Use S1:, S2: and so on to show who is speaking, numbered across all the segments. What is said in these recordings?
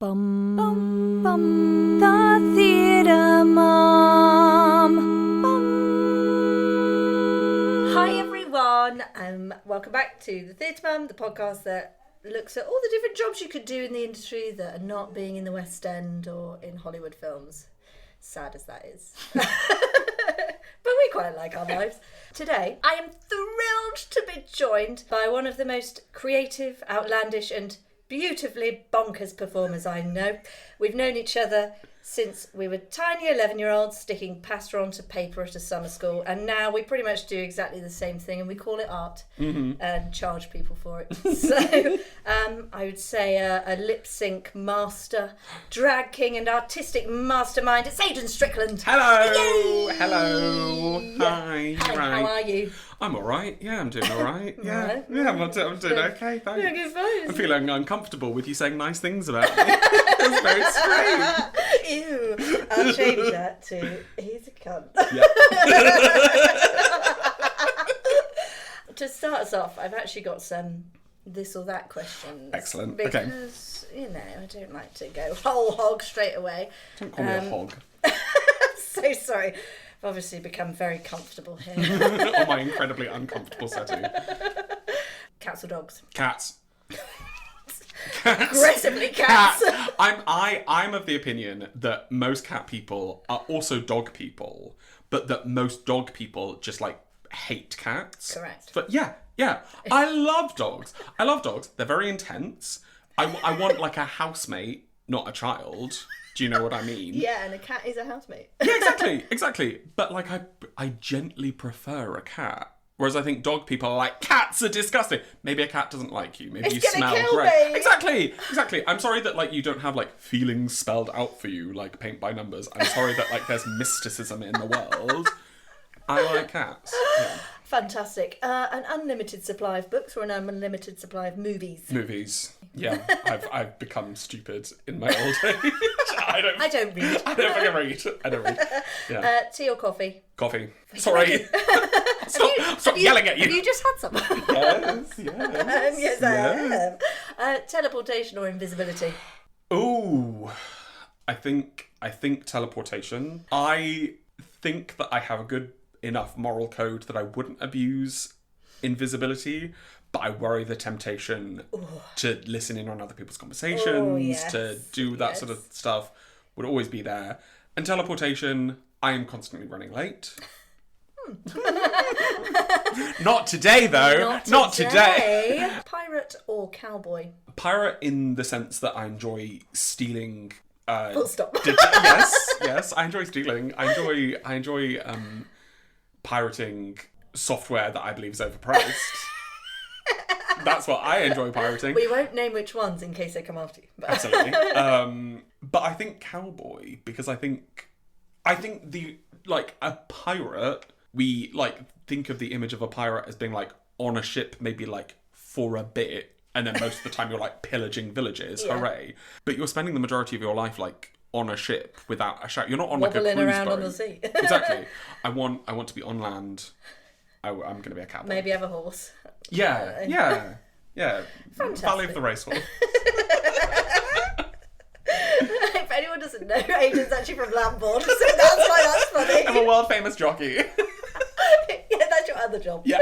S1: Bum, bum, bum, the theatre mom. Bum.
S2: Hi everyone, welcome back to the Theatre Mum, the podcast that looks at all the different jobs you could do in the industry that are not being in the West End or in Hollywood films. Sad as that is. But we quite like our lives. Today, I am thrilled to be joined by one of the most creative, outlandish and beautifully bonkers performers I know. We've known each other since we were tiny 11-year-olds sticking pasta onto paper at a summer school, and now we pretty much do exactly the same thing, and we call it art and charge people for it. So I would say a lip sync master, drag king and artistic mastermind. It's Aiden Strickland.
S3: Hello! Yay! Hello! Hi!
S2: Hi, how are you?
S3: I'm alright, yeah, I'm doing alright. Yeah,
S2: Right.
S3: yeah, I'm doing okay, thanks.
S2: Yeah, good fun.
S3: I'm feeling uncomfortable with you saying nice things about me. It's very strange.
S2: Ew. I'll change that to he's a cunt.
S3: Yeah.
S2: To start us off, I've actually got some this or that questions.
S3: Excellent.
S2: Because, you know, I don't like to go whole hog straight away.
S3: Don't call me a hog.
S2: So sorry. I've obviously become very comfortable here.
S3: On my incredibly uncomfortable setting.
S2: Cats or dogs?
S3: Cats.
S2: Aggressively cats.
S3: I'm of the opinion that most cat people are also dog people, but that most dog people just like hate cats.
S2: Correct.
S3: But yeah. I love dogs. They're very intense. I want like a housemate, not a child. Do you know what I mean?
S2: Yeah, and a cat is a housemate.
S3: Yeah, exactly. But like I gently prefer a cat. Whereas I think dog people are like, cats are disgusting. Maybe a cat doesn't like you. Maybe
S2: It's
S3: you
S2: gonna
S3: smell
S2: kill
S3: great.
S2: me.
S3: Exactly. I'm sorry that like you don't have like feelings spelled out for you like paint by numbers. I'm sorry that like there's mysticism in the world. I like cats. Yeah.
S2: Fantastic. An unlimited supply of books or an unlimited supply of movies?
S3: Movies. Yeah, I've become stupid in my old age. I don't
S2: read.
S3: I don't read. Yeah.
S2: Tea or coffee?
S3: Coffee. Sorry. Stop yelling at you.
S2: Have you just had some?
S3: Yes.
S2: Yes, I have. Teleportation or invisibility?
S3: Ooh, I think teleportation. I think that I have a good enough moral code that I wouldn't abuse invisibility, but I worry the temptation to listen in on other people's conversations, to do that sort of stuff would always be there. And teleportation, I am constantly running late. Not today, though. Not today.
S2: Pirate or cowboy?
S3: Pirate in the sense that I enjoy stealing.
S2: Full stop.
S3: Yes. I enjoy stealing. I enjoy pirating software that I believe is overpriced. That's what I enjoy pirating.
S2: We won't name which ones in case they come after you.
S3: Absolutely. But I think cowboy, because I think the like a pirate, we like think of the image of a pirate as being like on a ship, maybe like for a bit, and then most of the time you're like pillaging villages. Yeah. Hooray! But you're spending the majority of your life like on a ship without a shout. You're not on like a cruise
S2: around
S3: boat.
S2: On the sea.
S3: Exactly. I want to be on land. I'm going to be a cowboy.
S2: Maybe have a horse.
S3: Yeah.
S2: Fantastic.
S3: Valley of the Racehorse.
S2: If anyone doesn't know, Aiden's actually from Lambourne, so that's why that's funny.
S3: I'm a world famous jockey.
S2: Yeah, that's your other job.
S3: Yeah.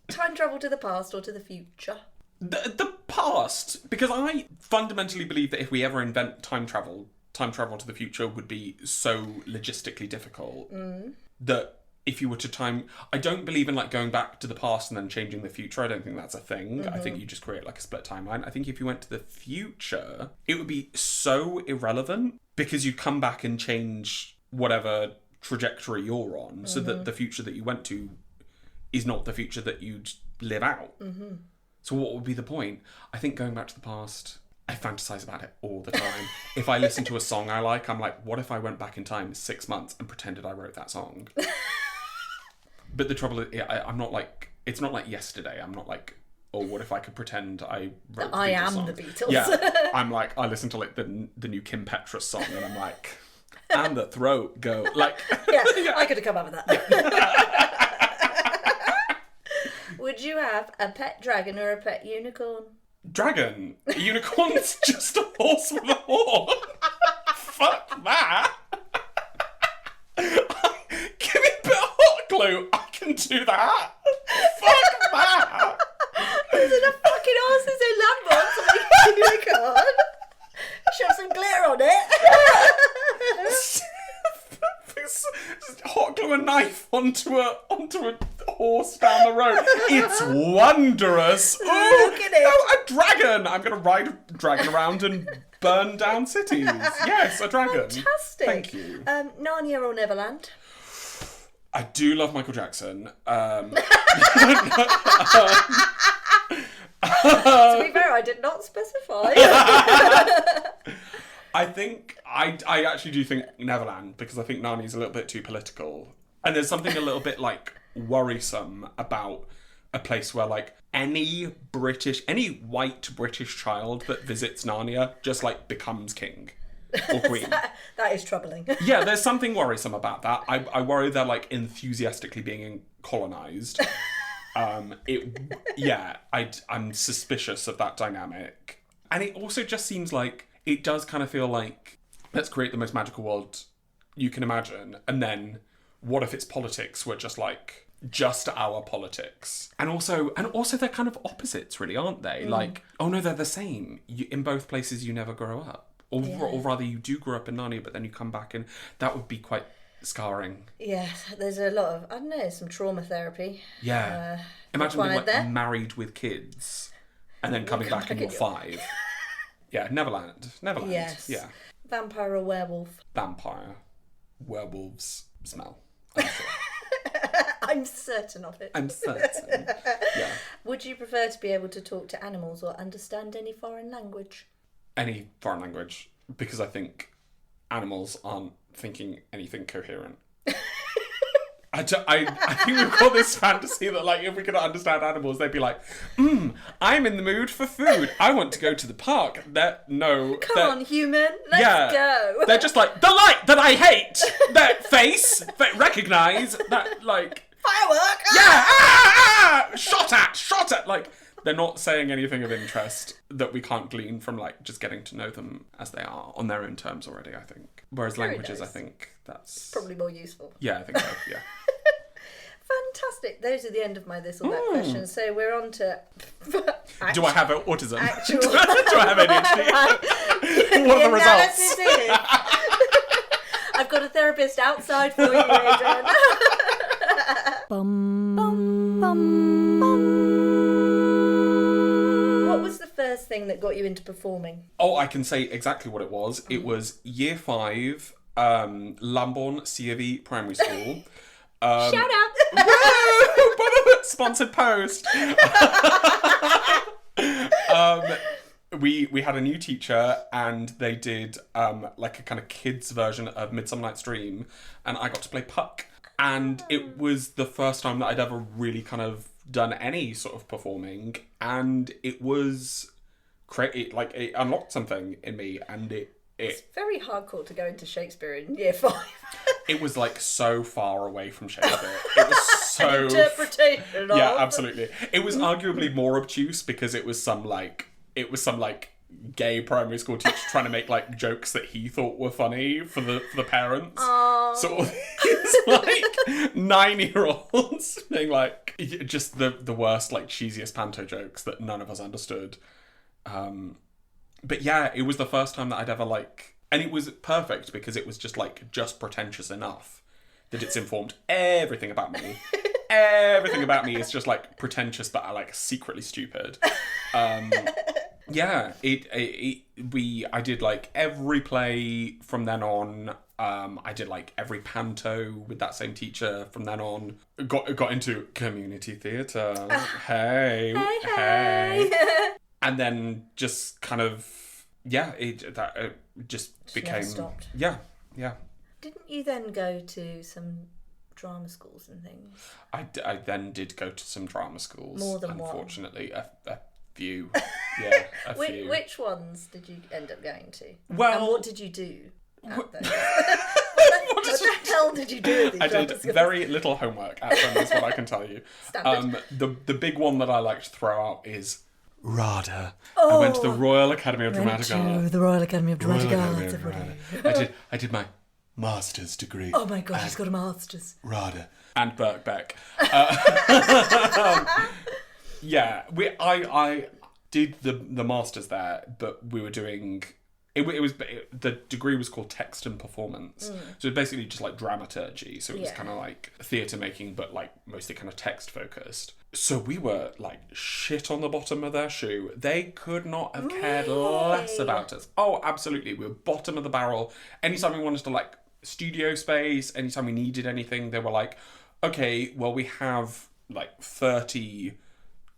S2: Time travel to the past or to the future?
S3: The past, because I fundamentally believe that if we ever invent time travel to the future would be so logistically difficult that if you were to I don't believe in like going back to the past and then changing the future. I don't think that's a thing. I think you just create like a split timeline. I think if you went to the future, it would be so irrelevant because you'd come back and change whatever trajectory you're on so that the future that you went to is not the future that you'd live out. So what would be the point? I think going back to the past, I fantasize about it all the time. If I listen to a song I like, I'm like, what if I went back in time 6 months and pretended I wrote that song? But the trouble is, I'm not like, it's not like yesterday. I'm not like, oh, what if I could pretend I wrote the
S2: I
S3: Beatles
S2: am
S3: song?
S2: the Beatles.
S3: Yeah, I'm like, I listen to like the new Kim Petras song and I'm like, and the throat go. Like,
S2: yeah, I could have come up with that. Would you have a pet dragon or a pet unicorn?
S3: Dragon. A unicorn's just a horse with a horn. Fuck that. Give me a bit of hot glue. I can do that. Fuck that.
S2: Isn't a fucking horses in Lambon to make a unicorn? Shove some glitter on it.
S3: Hot glue a knife onto a horse down the road. It's wondrous. Ooh,
S2: Look at it.
S3: Oh, a dragon. I'm going to ride a dragon around and burn down cities. Yes, a dragon.
S2: Fantastic.
S3: Thank you.
S2: Narnia or Neverland?
S3: I do love Michael Jackson.
S2: To be fair, I did not specify.
S3: I think I actually do think Neverland, because I think Narnia's a little bit too political, and there's something a little bit like worrisome about a place where like any white British child that visits Narnia just like becomes king or queen.
S2: That is troubling.
S3: Yeah, there's something worrisome about that. I worry they're like enthusiastically being colonized. I'm suspicious of that dynamic, and it also just seems like it does kind of feel like, let's create the most magical world you can imagine, and then what if its politics were just like just our politics? And also they're kind of opposites, really, aren't they? Like, oh no, they're the same. In both places, you never grow up, or rather, you do grow up in Narnia, but then you come back, and that would be quite scarring.
S2: Yeah, there's a lot of, I don't know, some trauma therapy.
S3: Yeah. Imagine being like
S2: there.
S3: married with kids and then coming back and you're 5. Yeah, Neverland.
S2: Yes.
S3: Yeah.
S2: Vampire or werewolf?
S3: Vampire. Werewolves smell.
S2: I'm certain of it.
S3: I'm certain. Yeah.
S2: Would you prefer to be able to talk to animals or understand any foreign language?
S3: Any foreign language, because I think animals aren't thinking anything coherent. I think we've got this fantasy that, like, if we could understand animals, they'd be like, I'm in the mood for food. I want to go to the park.
S2: Come on, human. Let's go.
S3: They're just like, the light that I hate. That face. Recognise. That, like...
S2: Firework.
S3: Yeah. Shot at. Like, they're not saying anything of interest that we can't glean from, like, just getting to know them as they are on their own terms already, I think. Whereas
S2: Very
S3: languages,
S2: nice.
S3: I think that's...
S2: Probably more useful.
S3: Yeah, I think so, yeah.
S2: Fantastic. Those are the end of my this or that questions. So we're on to...
S3: Do I have autism?
S2: Actual...
S3: Do I have ADHD? What are the results?
S2: Analysis is. I've got a therapist outside for you, Aiden. What was the first thing that got you into performing?
S3: Oh, I can say exactly what it was. It was year 5, Lambourne C of E Primary School.
S2: Shout out!
S3: Sponsored post. We had a new teacher, and they did like a kind of kids version of Midsummer Night's Dream, and I got to play Puck. And it was the first time that I'd ever really kind of done any sort of performing, and it was like it unlocked something in me, and
S2: It's very hardcore to go into Shakespeare in year 5.
S3: it was like so far away from Shakespeare. It was so
S2: interpretation.
S3: Yeah, absolutely. It was arguably more obtuse because it was some gay primary school teacher trying to make like jokes that he thought were funny for the parents. So it's like 9-year-olds being like just the worst, like cheesiest panto jokes that none of us understood. But yeah, it was the first time that I'd ever like, and it was perfect because it was just pretentious enough that it's informed everything about me. Everything about me is just like pretentious, but like secretly stupid. Yeah, I did like every play from then on. I did like every panto with that same teacher from then on. Got into community theatre. Hey. And then just kind of, yeah, it just became...
S2: Never stopped.
S3: Yeah.
S2: Didn't you then go to some drama schools and things?
S3: I then did go to some drama schools.
S2: More than one?
S3: Unfortunately, a few. Yeah, a few.
S2: Which ones did you end up going to?
S3: Well...
S2: And what did you do at those? What the hell did you do at these
S3: I
S2: drama
S3: did
S2: schools?
S3: very little homework at them, is what I can tell you.
S2: Standard.
S3: The big one that I like to throw out is RADA. I went to the Royal Academy of Dramatic Art.
S2: the Royal Academy of Dramatic
S3: Royal
S2: Art.
S3: Academy of Dramatic. I did my master's degree.
S2: Oh my god, he's got a master's.
S3: RADA. And Birkbeck. Yeah, I did the masters there, but we were doing... the degree was called text and performance. So it was basically just like dramaturgy. So it was kind of like theatre making, but like mostly kind of text focused. So we were like shit on the bottom of their shoe. They could not have cared less about us. Oh, absolutely. We were bottom of the barrel. Anytime we wanted to like studio space, anytime we needed anything, they were like, okay, well, we have like 30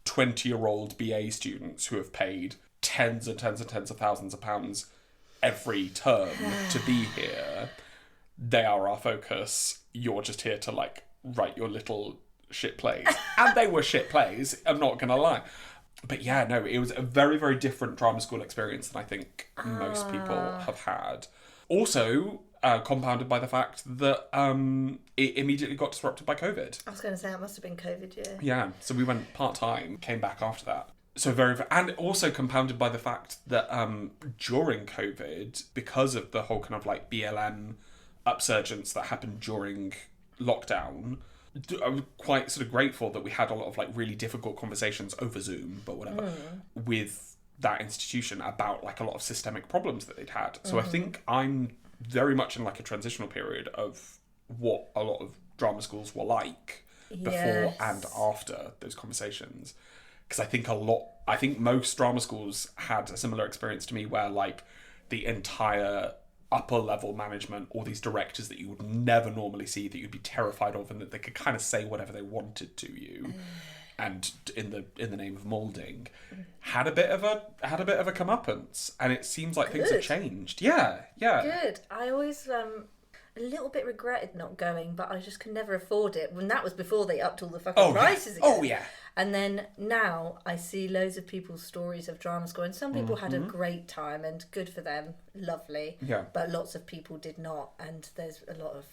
S3: 20-year-old BA students who have paid tens and tens and tens of thousands of pounds every term to be here. They are our focus. You're just here to like write your little shit plays. And they were shit plays, I'm not gonna lie. But yeah, no, it was a very, very different drama school experience than I think most people have had. Also, compounded by the fact that it immediately got disrupted by COVID.
S2: I was going to say, it must have been COVID, yeah.
S3: Yeah, so we went part-time, came back after that. So and also compounded by the fact that during COVID, because of the whole kind of like BLM upsurgence that happened during lockdown, I'm quite sort of grateful that we had a lot of like really difficult conversations over Zoom, but whatever, with that institution about like a lot of systemic problems that they'd had. So I think I'm very much in like a transitional period of what a lot of drama schools were like before and after those conversations. Because I think most drama schools had a similar experience to me where like the entire upper level management, all these directors that you would never normally see, that you'd be terrified of, and that they could kind of say whatever they wanted to you, and in the name of moulding, had a bit of a comeuppance, and it seems like things have changed. Yeah.
S2: Good. I always a little bit regretted not going, but I just could never afford it. When that was before they upped all the fucking prices again.
S3: Oh yeah.
S2: And then now I see loads of people's stories of drama school, and some people had a great time, and good for them, lovely.
S3: Yeah.
S2: But lots of people did not, and there's a lot of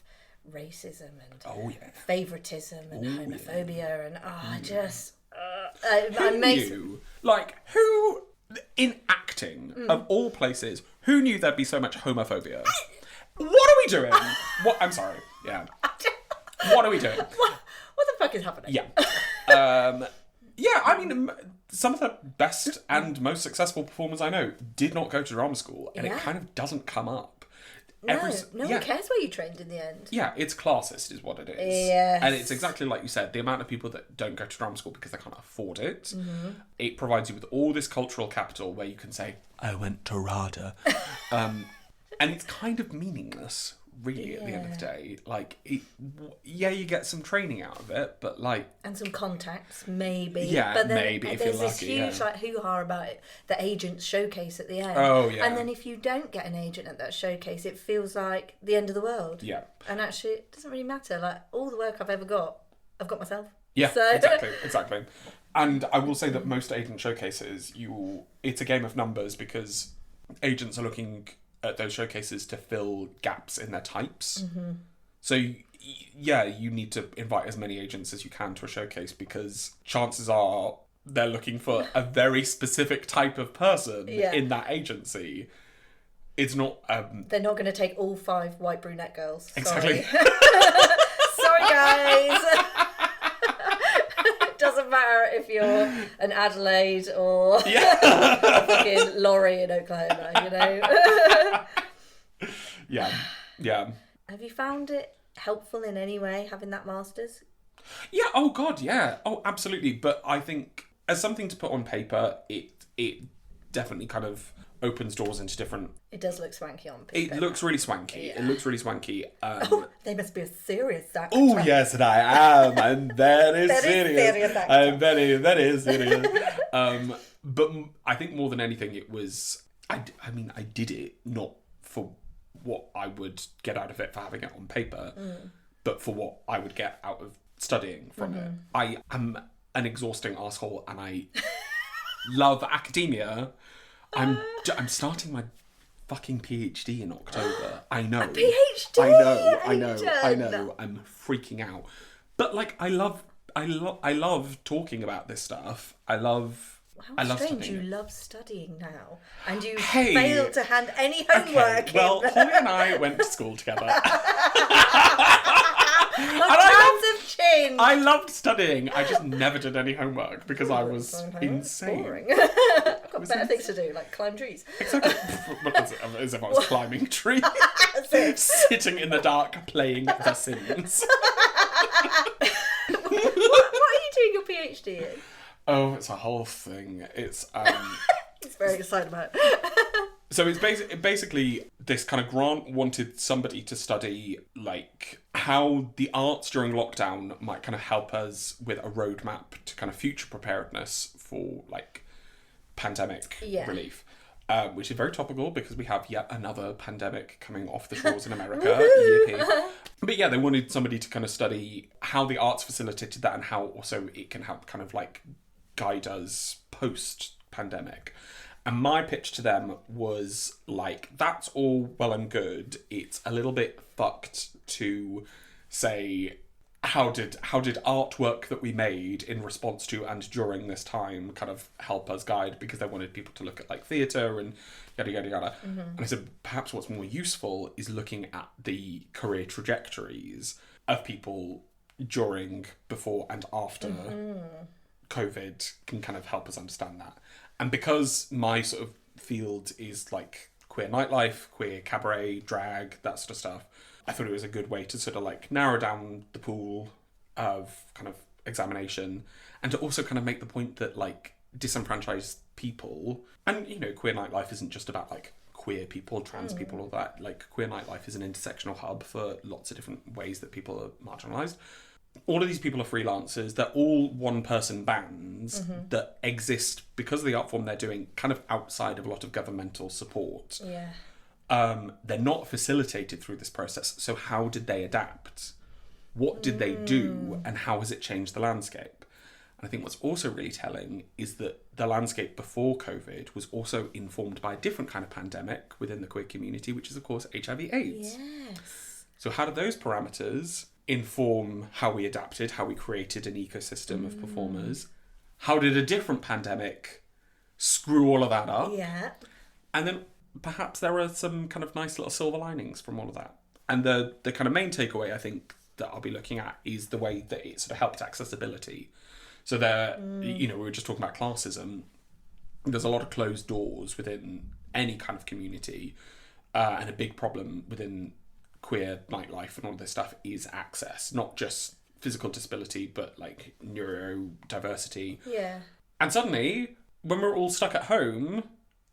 S2: racism and favoritism and homophobia, and I just
S3: who in acting of all places, who knew there'd be so much homophobia? What are we doing? What? I'm sorry. Yeah. What are we doing?
S2: What the fuck is happening?
S3: Yeah. Yeah, I mean, some of the best and most successful performers I know did not go to drama school, and it kind of doesn't come up.
S2: No one cares where you trained in the end.
S3: Yeah, it's classist is what it is.
S2: Yes.
S3: And it's exactly like you said, the amount of people that don't go to drama school because they can't afford it. It provides you with all this cultural capital where you can say, I went to RADA. And it's kind of meaningless, really, at the end of the day. Like, you get some training out of it, but like... And
S2: some contacts, maybe.
S3: Yeah,
S2: but then
S3: maybe, if you're lucky.
S2: There's this huge like hoo-ha about it, the agents showcase at the end.
S3: Oh, yeah.
S2: And then if you don't get an agent at that showcase, it feels like the end of the world.
S3: Yeah.
S2: And actually, it doesn't really matter. Like, all the work I've ever got, I've got myself.
S3: Yeah,
S2: so...
S3: exactly. And I will say that most agent showcases, it's a game of numbers, because agents are looking at those showcases to fill gaps in their types. So you need to invite as many agents as you can to a showcase, because chances are they're looking for a very specific type of person in that agency. It's not
S2: they're not going to take all 5 white brunette girls.
S3: Exactly.
S2: Sorry guys. It doesn't matter if you're an Adelaide or a fucking Laurie in Oklahoma, you know.
S3: Yeah.
S2: Have you found it helpful in any way, having that master's?
S3: Yeah, oh god, yeah. Oh, absolutely. But I think as something to put on paper, it definitely kind of opens doors into different...
S2: It does look swanky on paper.
S3: It looks really swanky.
S2: Yeah.
S3: It looks really swanky.
S2: They must be a serious actor.
S3: Oh, yes, and I am. I'm very serious. I'm very serious. But I think more than anything, it was... I mean, I did it not for what I would get out of it for having it on paper, but for what I would get out of studying from it. I am an exhausting asshole, and I love academia. I'm starting my fucking PhD in October. I know.
S2: A PhD?
S3: I know. I'm freaking out. But like, I love talking about this stuff. I love
S2: How
S3: I love
S2: strange,
S3: studying
S2: you
S3: it.
S2: love studying now. And you
S3: Hey.
S2: failed to hand any homework
S3: Well,
S2: in.
S3: Holly and I went to school together.
S2: Times have changed.
S3: I loved studying. I just never did any homework because I was insane.
S2: Boring. I've got better things to do, like climb trees.
S3: Exactly. As if I was climbing trees. Sitting in the dark playing The Sims.
S2: What are you doing your PhD in?
S3: Oh, it's a whole thing. It's
S2: He's very excited about it.
S3: So it's basically this kind of grant wanted somebody to study like how the arts during lockdown might kind of help us with a roadmap to kind of future preparedness for like pandemic relief. Which is very topical because we have yet another pandemic coming off the shores in America. Yippee. But yeah, they wanted somebody to kind of study how the arts facilitated that and how also it can help kind of like guide us post-pandemic. And my pitch to them was like, that's all well and good. It's a little bit fucked to say, how did artwork that we made in response to and during this time kind of help us guide, because they wanted people to look at like theatre and yada yada yada. Mm-hmm. And I said perhaps what's more useful is looking at the career trajectories of people during, before and after COVID can kind of help us understand that. And because my sort of field is like queer nightlife, queer cabaret, drag, that sort of stuff, I thought it was a good way to sort of like narrow down the pool of kind of examination, and to also kind of make the point that like disenfranchised people, and you know, queer nightlife isn't just about like queer people, trans people, all that. Like queer nightlife is an intersectional hub for lots of different ways that people are marginalised. All of these people are freelancers. They're all one-person bands that exist because of the art form they're doing kind of outside of a lot of governmental support.
S2: Yeah.
S3: They're not facilitated through this process. So how did they adapt? What did they do? And how has it changed the landscape? And I think what's also really telling is that the landscape before COVID was also informed by a different kind of pandemic within the queer community, which is, of course, HIV/AIDS.
S2: Yes.
S3: So how did those parameters inform how we adapted, how we created an ecosystem of performers? How did a different pandemic screw all of that up?
S2: Yeah.
S3: And then perhaps there are some kind of nice little silver linings from all of that. And the kind of main takeaway, I think, that I'll be looking at is the way that it sort of helped accessibility. So there, you know, we were just talking about classism. There's a lot of closed doors within any kind of community, and a big problem within queer nightlife and all of this stuff is access, not just physical disability, but like neurodiversity.
S2: Yeah.
S3: And suddenly, when we're all stuck at home,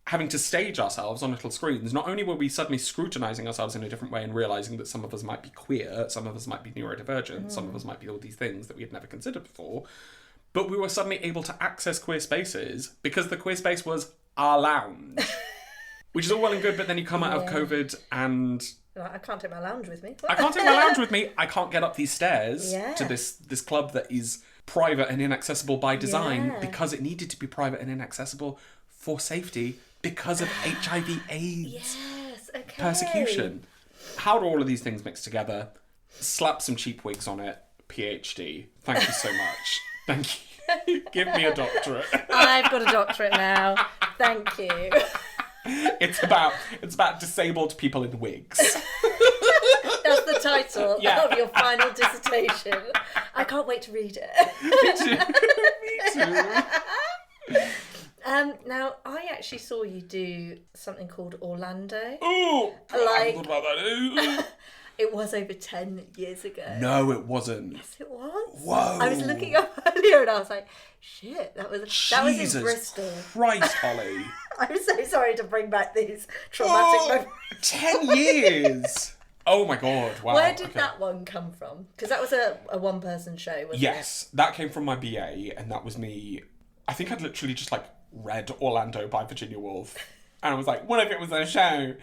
S3: having to stage ourselves on little screens, not only were we suddenly scrutinising ourselves in a different way and realising that some of us might be queer, some of us might be neurodivergent, some of us might be all these things that we had never considered before, but we were suddenly able to access queer spaces because the queer space was our lounge. Which is all well and good, but then you come out of COVID and
S2: I can't take my lounge with me.
S3: I can't take my lounge with me. I can't get up these stairs
S2: Yeah.
S3: to this club that is private and inaccessible by design
S2: Yeah.
S3: because it needed to be private and inaccessible for safety because of HIV/AIDS
S2: Yes, okay.
S3: persecution. How do all of these things mix together? Slap some cheap wigs on it. PhD. Thank you so much. Thank you. Give me a doctorate.
S2: I've got a doctorate now. Thank you.
S3: It's about disabled people in wigs.
S2: That's the title
S3: Yeah.
S2: of your final dissertation. I can't wait to read it.
S3: Me too.
S2: Now, I actually saw you do something called Orlando.
S3: Oh, God, I
S2: Like-
S3: haven't thought about that.
S2: It was over 10 years ago.
S3: No, it wasn't.
S2: Yes, it was.
S3: Whoa.
S2: I was looking up earlier and I was like, shit, that was in
S3: Jesus
S2: Bristol.
S3: Christ, Holly.
S2: I'm so sorry to bring back these traumatic memories.
S3: 10 years. Oh my God. Wow.
S2: Where did
S3: okay.
S2: that one come from? Because that was a one-person show, wasn't
S3: Yes, that came from my BA, and that was me. I think I'd literally just like read Orlando by Virginia Woolf, and I was like, what if it was a show?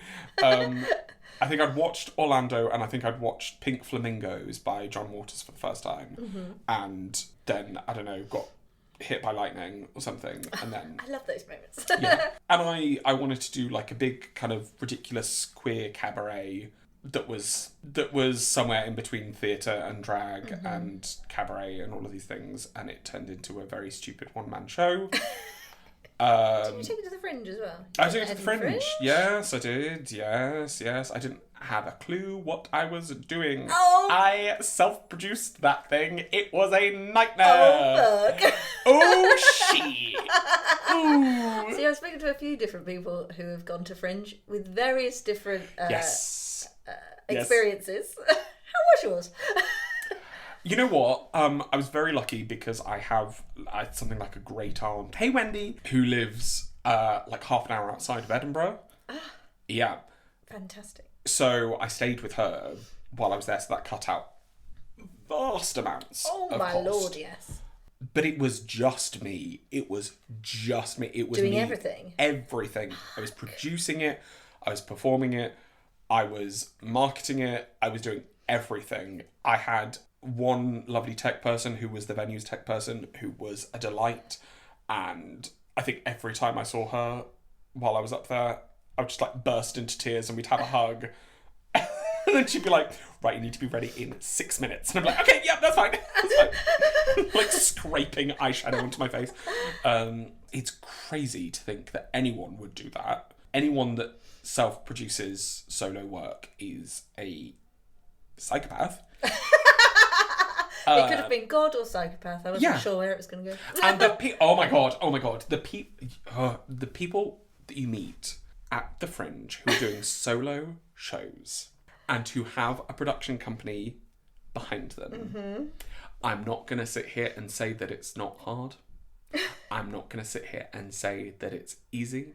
S3: I think I'd watched Orlando, and I think I'd watched Pink Flamingos by John Waters for the first time, and then, I don't know, got hit by lightning or something, and then
S2: I love those moments.
S3: yeah. And I wanted to do like a big kind of ridiculous queer cabaret that was somewhere in between theatre and drag and cabaret and all of these things, and it turned into a very stupid one-man show.
S2: Did you take it to the Fringe as well?
S3: I took it to the Fringe. Yes, I did. Yes. I didn't have a clue what I was doing.
S2: Oh.
S3: I self-produced that thing. It was a nightmare.
S2: Oh, fuck.
S3: Oh, shit. Ooh.
S2: See, I've spoken to a few different people who have gone to Fringe with various different experiences. How was yours?
S3: You know what? I was very lucky because I have something like a great aunt, hey Wendy, who lives like half an hour outside of Edinburgh. Yeah.
S2: Fantastic.
S3: So I stayed with her while I was there, so that cut out vast amounts
S2: Oh
S3: of
S2: my
S3: cost.
S2: lord, yes.
S3: But it was just me. It was just me. It was
S2: Doing
S3: me.
S2: everything?
S3: Everything. I was producing it. I was performing it. I was marketing it. I was doing everything. I had one lovely tech person who was the venue's tech person who was a delight. And I think every time I saw her while I was up there, I would just like burst into tears and we'd have a hug. And then she'd be like, right, you need to be ready in 6 minutes. And I'm like, okay, yeah, that's fine. That's fine. Like scraping eyeshadow onto my face. It's crazy to think that anyone would do that. Anyone that self-produces solo work is a psychopath.
S2: It could have been God or psychopath. I wasn't sure where it was going to go.
S3: And oh my god, the people that you meet at the Fringe who are doing solo shows and who have a production company behind them. Mm-hmm. I'm not going to sit here and say that it's not hard. I'm not going to sit here and say that it's easy.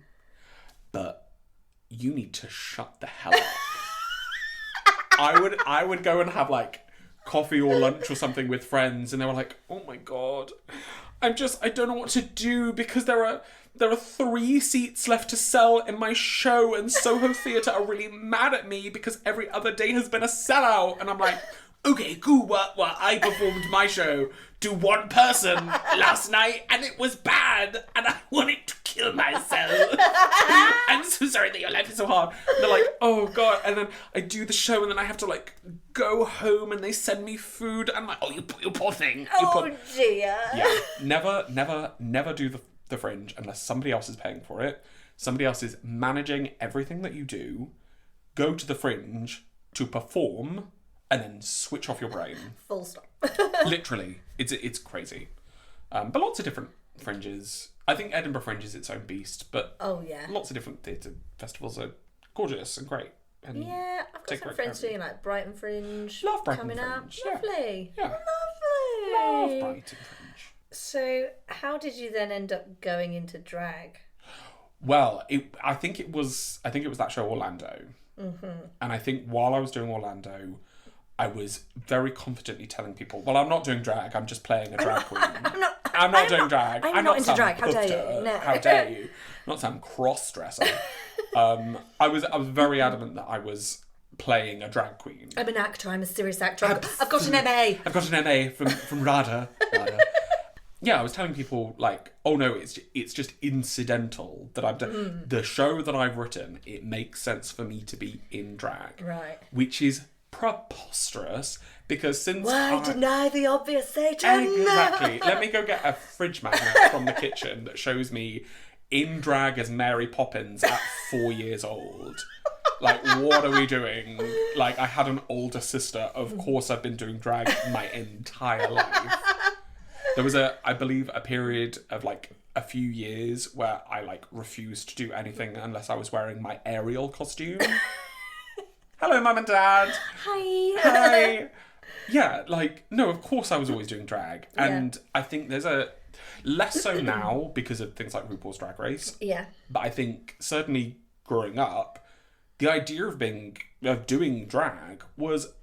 S3: But you need to shut the hell up. I would go and have like coffee or lunch or something with friends and they were like, oh my god, I don't know what to do because there are 3 seats left to sell in my show and Soho Theatre are really mad at me because every other day has been a sellout. And I'm like, okay, cool, well, I performed my show to one person last night and it was bad and I wanted to kill myself. I'm so sorry that your life is so hard. And they're like, oh god. And then I do the show and then I have to like go home and they send me food. I'm like, oh, you poor thing.
S2: Dear.
S3: Yeah, never do the Fringe unless somebody else is paying for it. Somebody else is managing everything that you do. Go to the Fringe to perform and then switch off your brain.
S2: Full stop.
S3: Literally. It's crazy. But lots of different Fringes. I think Edinburgh Fringe is its own beast, but lots of different theatre festivals are gorgeous and great. And
S2: yeah, I've got some friends doing like Brighton Fringe.
S3: Love Brighton
S2: coming
S3: Fringe.
S2: Up. Lovely.
S3: Yeah.
S2: Lovely.
S3: Love Brighton Fringe.
S2: So how did you then end up going into drag?
S3: Well, I think it was that show Orlando. Mm-hmm. And I think while I was doing Orlando, I was very confidently telling people, well, I'm not doing drag, I'm just playing a drag queen. I'm not doing drag.
S2: I'm not into drag, how dare you? No.
S3: How dare you? Not some cross-dresser. I was very adamant that I was playing a drag queen.
S2: I'm an actor, I'm a serious actor. I've got an MA.
S3: I've got an MA from RADA. Yeah, I was telling people like, oh no, it's just incidental that I've done. The show that I've written, it makes sense for me to be in drag.
S2: Right.
S3: Which is preposterous because since
S2: Why deny the obvious, Satan?
S3: Exactly. Let me go get a fridge magnet from the kitchen that shows me in drag as Mary Poppins at 4 years old. Like, what are we doing? Like, I had an older sister. Of course I've been doing drag my entire life. There was I believe a period of like a few years where I like refused to do anything unless I was wearing my Ariel costume. Hello, Mum and Dad.
S2: Hi.
S3: Yeah, like, no, of course I was always doing drag. And I think there's less so now because of things like RuPaul's Drag Race.
S2: Yeah.
S3: But I think certainly growing up, the idea of doing drag was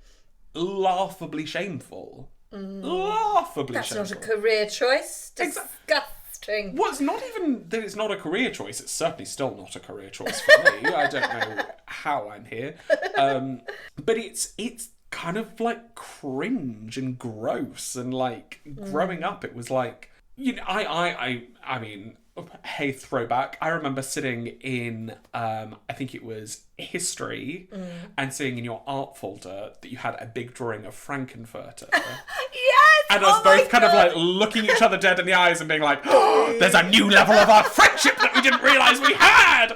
S3: laughably shameful. Laughably
S2: That's
S3: shameful.
S2: not a career choice. Disgusting.
S3: Well, it's not even that it's not a career choice. It's certainly still not a career choice for me. I don't know how I'm here. But it's kind of like cringe and gross and like growing up it was like, you know, I mean, hey, throwback. I remember sitting in I think it was history and seeing in your art folder that you had a big drawing of Frankenfurter.
S2: Yes,
S3: And us both kind of like looking each other dead in the eyes and being like, oh, there's a new level of our friendship that we didn't realise we had.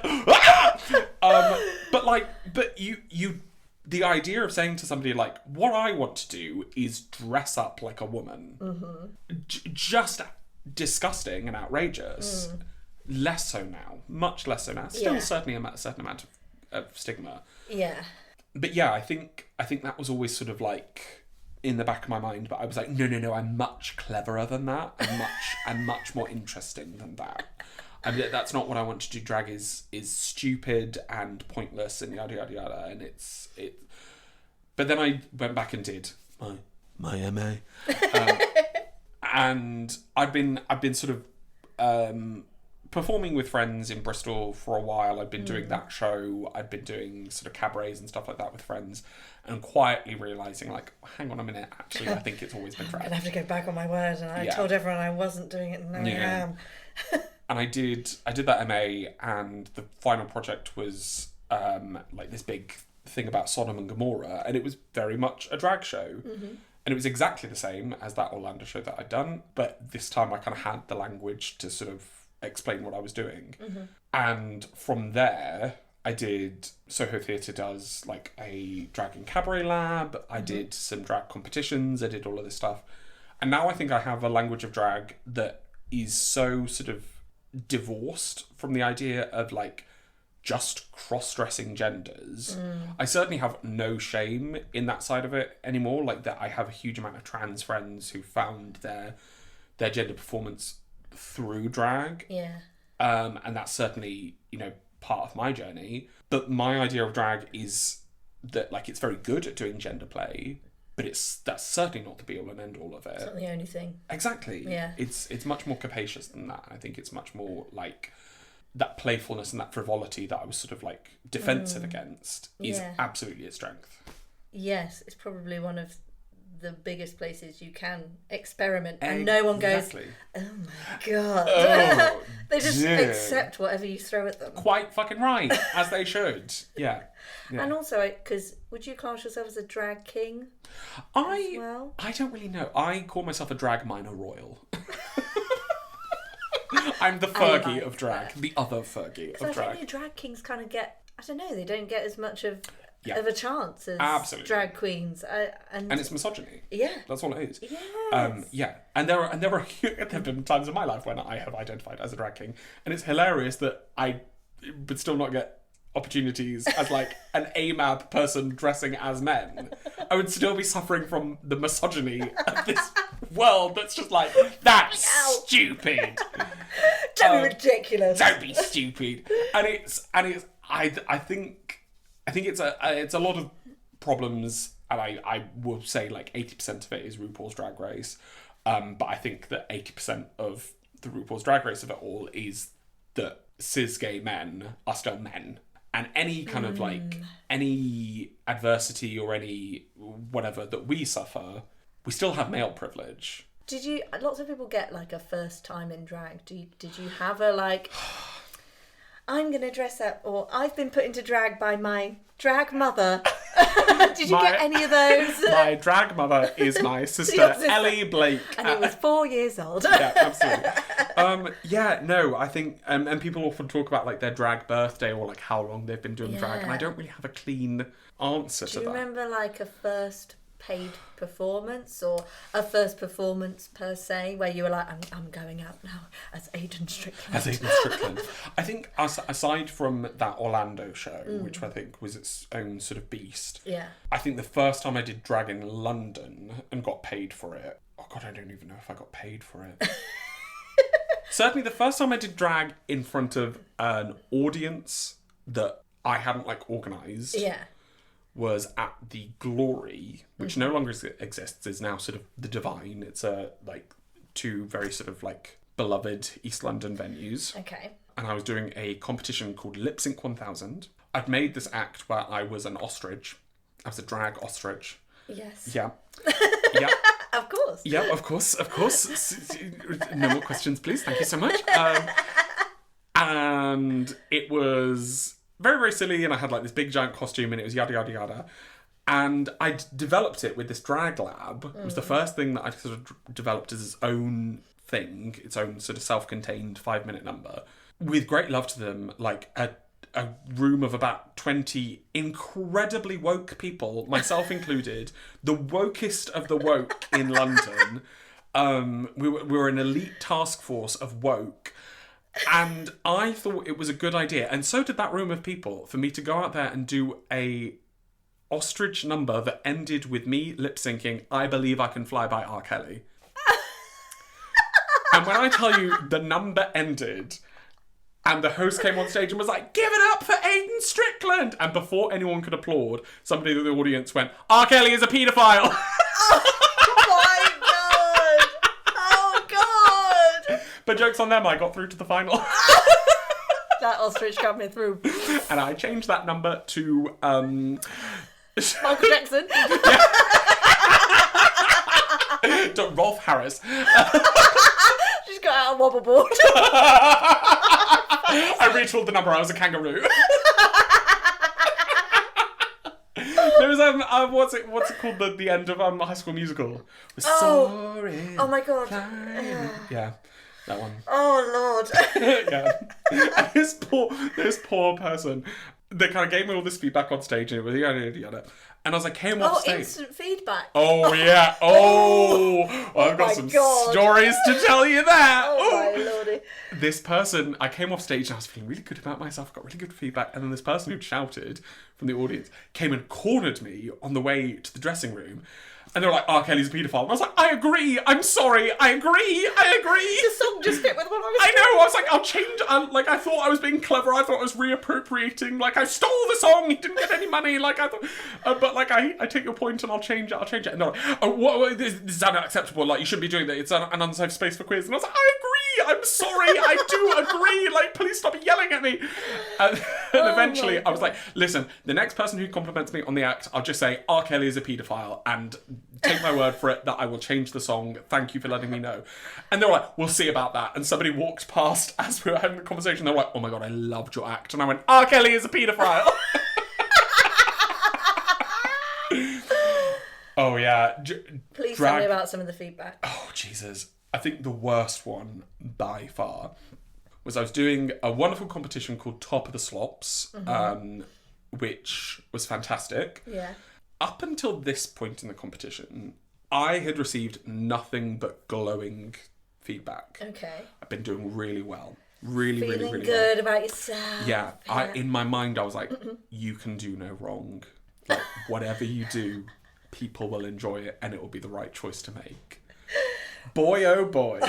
S3: But you, the idea of saying to somebody like, what I want to do is dress up like a woman, just disgusting and outrageous. Less so now, much less so now. Still, certainly a certain amount of stigma.
S2: Yeah.
S3: But yeah, I think that was always sort of like in the back of my mind, but I was like, no, I'm much cleverer than that. I'm much more interesting than that. And that's not what I want to do. Drag is stupid and pointless and yada yada yada. And it. But then I went back and did my MA, and I've been sort of performing with friends in Bristol for a while. I'd been doing that show. I'd been doing sort of cabarets and stuff like that with friends, and quietly realising, like, hang on a minute, actually, I think it's always been drag.
S2: I'm going to have to go back on my word, and I told everyone I wasn't doing it, and now I am.
S3: And I did that MA, and the final project was like this big thing about Sodom and Gomorrah, and it was very much a drag show. And it was exactly the same as that Orlando show that I'd done, but this time I kind of had the language to sort of explain what I was doing. And from there, I did, Soho Theatre does like a drag and cabaret lab, I did some drag competitions, I did all of this stuff. And now I think I have a language of drag that is so sort of divorced from the idea of like just cross-dressing genders. I certainly have no shame in that side of it anymore. Like that, I have a huge amount of trans friends who found their gender performance through drag.
S2: Yeah.
S3: And that's certainly, part of my journey. But my idea of drag is that like it's very good at doing gender play, but that's certainly not the be all and end all of it.
S2: It's not the only thing.
S3: Exactly.
S2: Yeah.
S3: It's much more capacious than that. I think it's much more like that playfulness and that frivolity that I was sort of like defensive against is absolutely its strength.
S2: Yes, it's probably one of the biggest places you can experiment, and no one goes, oh my god.
S3: Oh,
S2: they just accept whatever you throw at them.
S3: Quite fucking right, as they should. Yeah.
S2: And also, because would you class yourself as a drag king?
S3: I don't really know. I call myself a drag minor royal. I'm the Fergie of drag, the other Fergie of drag.
S2: I think the drag kings kind of get, I don't know, they don't get as much of a chance as drag queens. And
S3: it's misogyny.
S2: Yeah.
S3: That's all it is.
S2: Yes.
S3: And there have been times in my life when I have identified as a drag king, and it's hilarious that I would still not get opportunities as like an AMAB person dressing as men. I would still be suffering from the misogyny of this world that's just like, that's stupid.
S2: Don't be ridiculous.
S3: Don't be stupid. I think it's a lot of problems, and I will say like 80% of it is RuPaul's Drag Race. But I think that 80% of the RuPaul's Drag Race of it all is that cis gay men are still men. And any kind of like, any adversity or any whatever that we suffer, we still have male privilege.
S2: Lots of people get like a first time in drag. Did you have a like, I'm going to dress up, or I've been put into drag by my drag mother? Did you get any of those?
S3: My drag mother is my sister, Ellie Blake.
S2: And it was 4 years old.
S3: Yeah, absolutely. I think, and people often talk about like their drag birthday or like how long they've been doing drag, and I don't really have a clean answer to that.
S2: Do you remember like a first paid performance or a first performance per se where you were like, I'm going out now as Aiden Strickland?
S3: I think aside from that Orlando show, which I think was its own sort of beast, I think the first time I did drag in London and got paid for it, oh god, I don't even know if I got paid for it. Certainly the first time I did drag in front of an audience that I hadn't like organised was at the Glory, which no longer exists, is now sort of the Divine. It's like two very sort of like beloved East London venues.
S2: Okay.
S3: And I was doing a competition called Lip Sync 1000. I'd made this act where I was an ostrich. I was a drag ostrich.
S2: Yes.
S3: Yeah. Yeah.
S2: Of course.
S3: Yeah, of course. No more questions, please. Thank you so much. And it was very, very silly, and I had like this big giant costume, and it was yada, yada, yada. And I developed it with this drag lab. It was the first thing that I sort of developed as its own thing, its own sort of self-contained 5-minute number. With great love to them, like a room of about 20 incredibly woke people, myself included, the wokest of the woke in London. We were an elite task force of woke. And I thought it was a good idea, and so did that room of people, for me to go out there and do a ostrich number that ended with me lip-syncing I Believe I Can Fly by R. Kelly. And when I tell you the number ended and the host came on stage and was like, "Give it up for Aiden Strickland!" And before anyone could applaud, somebody in the audience went, "R. Kelly is a paedophile!" But joke's on them, I got through to the final.
S2: That ostrich coming through.
S3: And I changed that number to...
S2: Michael Jackson.
S3: to Rolf Harris.
S2: She's got out a wobble board.
S3: I retooled the number, I was a kangaroo. There was what's it called, the end of High School Musical? Sorry.
S2: Oh my god.
S3: Yeah. That one.
S2: Oh Lord.
S3: Yeah. And this poor person, they kind of gave me all this feedback on stage and it was yada. And as I came off stage...
S2: instant feedback.
S3: Oh yeah. Oh, I've got some stories to tell you there.
S2: Oh my lordy.
S3: This person, I came off stage and I was feeling really good about myself, got really good feedback, and then this person who'd shouted from the audience came and cornered me on the way to the dressing room. And they were like, "R. Kelly's a paedophile." And I was like, "I agree. I'm sorry. I agree.
S2: The song just fit with what I was
S3: I know. I was like, I'll change. I thought I was being clever. I thought I was reappropriating. Like, I stole the song. He didn't get any money. Like, I thought, but like, I take your point and I'll change it. And they're like, "Oh, what, this is unacceptable. Like, you shouldn't be doing that. It's an unsafe space for queers." And I was like, "I agree. I'm sorry. I do agree. Like, please stop yelling at me." And eventually, I was like, "Listen, the next person who compliments me on the act, I'll just say R. Kelly is a paedophile and take my word for it that I will change the song. Thank you for letting me know." And they were like, "We'll see about that." And somebody walked past as we were having the conversation. They were like, "Oh my god, I loved your act." And I went, "R. Kelly is a paedophile." Oh yeah.
S2: Please tell me about some of the feedback.
S3: Oh Jesus. I think the worst one by far was I was doing a wonderful competition called Top of the Slops, which was fantastic.
S2: Yeah.
S3: Up until this point in the competition, I had received nothing but glowing feedback.
S2: Okay.
S3: I've been doing really well. Really
S2: Feeling good
S3: well.
S2: about yourself.
S3: Yeah. In my mind, I was like, you can do no wrong. Like, whatever you do, people will enjoy it and it will be the right choice to make. Boy, oh boy.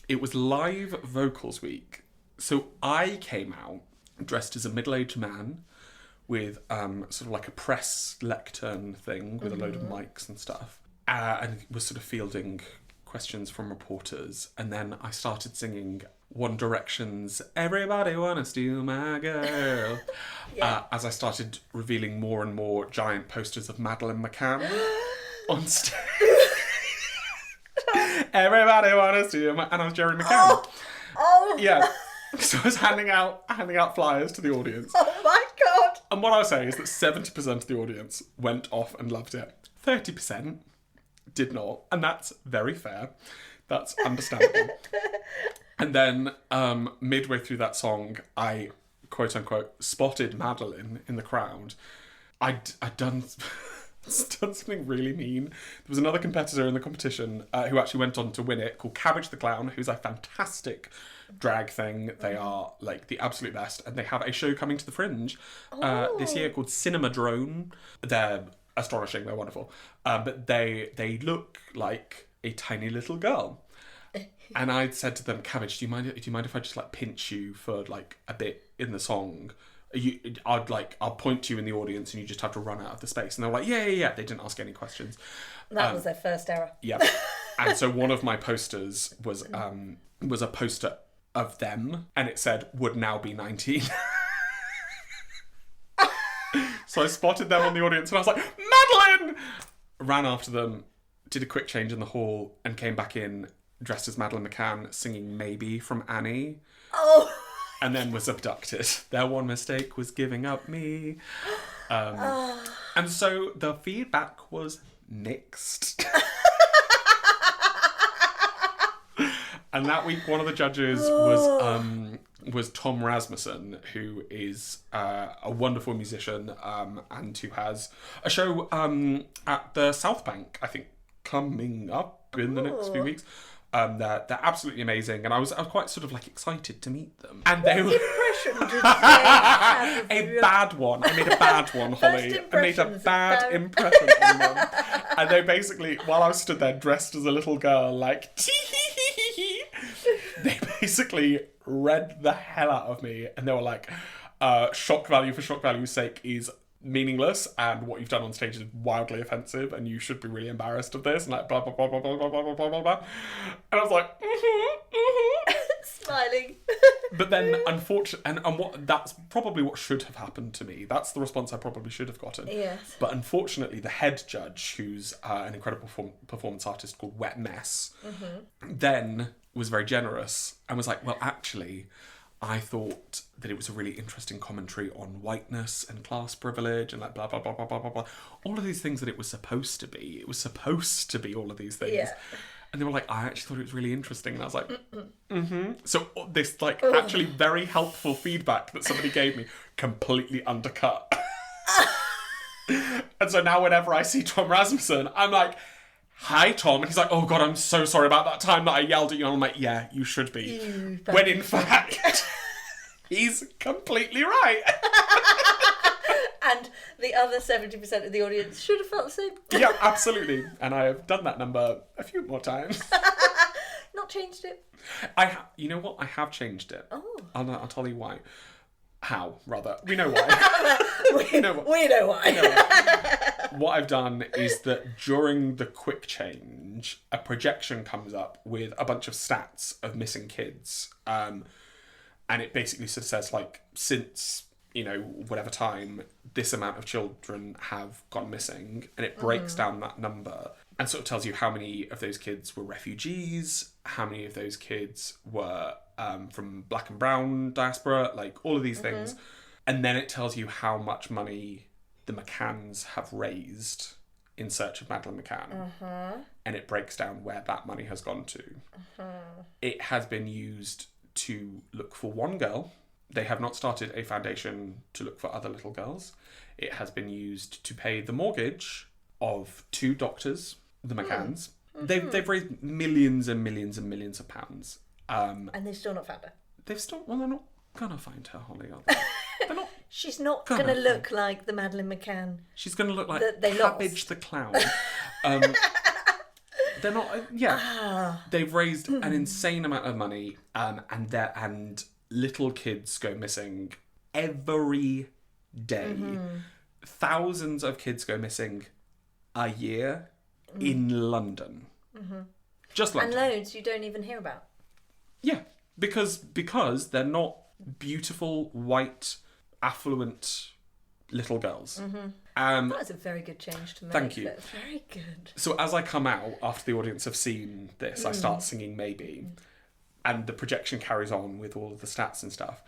S3: It was live vocals week. So I came out dressed as a middle-aged man with sort of like a press lectern thing with a load of mics and stuff. And was sort of fielding questions from reporters. And then I started singing One Direction's "Everybody Wanna Steal My Girl." As I started revealing more and more giant posters of Madeleine McCann on stage. Everybody wanna steal my... And I was Jerry McCann.
S2: Oh.
S3: Yeah. So I was handing out flyers to the audience.
S2: Oh my god.
S3: And what I was saying is that 70% of the audience went off and loved it. 30% did not. And that's very fair. That's understandable. And then midway through that song, I, quote unquote, spotted Madeleine in the crowd. I'd done something really mean. There was another competitor in the competition who actually went on to win it, called Cabbage the Clown, who's a fantastic drag thing. They are like the absolute best, and they have a show coming to the Fringe this year called Cinema Drone. They're astonishing. They're wonderful, but they look like a tiny little girl. And I said to them, "Cabbage, do you mind if I just like pinch you for like a bit in the song? I'll point to you in the audience and you just have to run out of the space." And they were like, yeah. They didn't ask any questions.
S2: That was their first error.
S3: Yeah. And so one of my posters was a poster of them, and it said, "Would now be 19." So I spotted them on the audience and I was like, "Madeleine!" Ran after them, did a quick change in the hall, and came back in dressed as Madeleine McCann singing "Maybe" from Annie.
S2: Oh.
S3: And then was abducted. Their one mistake was giving up me. And so the feedback was mixed. And that week, one of the judges was Tom Rasmussen, who is a wonderful musician and who has a show at the South Bank, I think, coming up in the next few weeks. They're absolutely amazing, and I was quite sort of like excited to meet them. And they were
S2: Impression did they have of
S3: a
S2: you?
S3: bad one. I made a bad one, Holly.
S2: First
S3: I made a
S2: impressions
S3: bad
S2: of-
S3: impression on them. And they basically, while I was stood there dressed as a little girl, like they basically read the hell out of me, and they were like, shock value for shock value's sake is meaningless, and what you've done on stage is wildly offensive, and you should be really embarrassed of this, and like blah blah blah blah blah blah blah blah blah blah. And I was like,
S2: Smiling.
S3: But then, unfortunately, and what that's probably what should have happened to me. That's the response I probably should have gotten.
S2: Yes.
S3: But unfortunately, the head judge, who's an incredible performance artist called Wet Mess, then was very generous and was like, well, actually, I thought that it was a really interesting commentary on whiteness and class privilege and like blah, blah, blah, blah, blah, blah, blah. All of these things that it was supposed to be. It was supposed to be all of these things.
S2: Yeah.
S3: And they were like, I actually thought it was really interesting. And I was like, So this like actually very helpful feedback that somebody gave me completely undercut. And so now whenever I see Tom Rasmussen, I'm like, hi, Tom. And he's like, oh, God, I'm so sorry about that time that I yelled at you. And I'm like, yeah, you should be. When in fact, he's completely right.
S2: And the other 70% of the audience should have felt the same.
S3: Yeah, absolutely. And I have done that number a few more times.
S2: Not changed it.
S3: You know what? I have changed it.
S2: Oh.
S3: I'll tell you why. How, rather. We know why.
S2: We know why.
S3: What I've done is that during the quick change, a projection comes up with a bunch of stats of missing kids. And it basically sort of says, like, since, whatever time, this amount of children have gone missing. And it breaks down that number and sort of tells you how many of those kids were refugees, how many of those kids were from black and brown diaspora, like all of these things. And then it tells you how much money the McCanns have raised in search of Madeleine McCann. And it breaks down where that money has gone to. It has been used to look for one girl. They have not started a foundation to look for other little girls. It has been used to pay the mortgage of 2 doctors, the McCanns. They've raised millions and millions and millions of pounds.
S2: And they've still not found her.
S3: They're not gonna find her, Holly, are they? They're not.
S2: She's not going to look like the Madeleine McCann.
S3: She's gonna look like
S2: That they
S3: Cabbage
S2: lost.
S3: the Clown. They're not. They've raised an insane amount of money, and little kids go missing every day. Thousands of kids go missing a year in London. Just London.
S2: And loads you don't even hear about.
S3: Yeah, because they're not beautiful, white, affluent little girls.
S2: That's a very good change to make.
S3: Thank you.
S2: That's very good.
S3: So as I come out, after the audience have seen this, I start singing Maybe. And the projection carries on with all of the stats and stuff.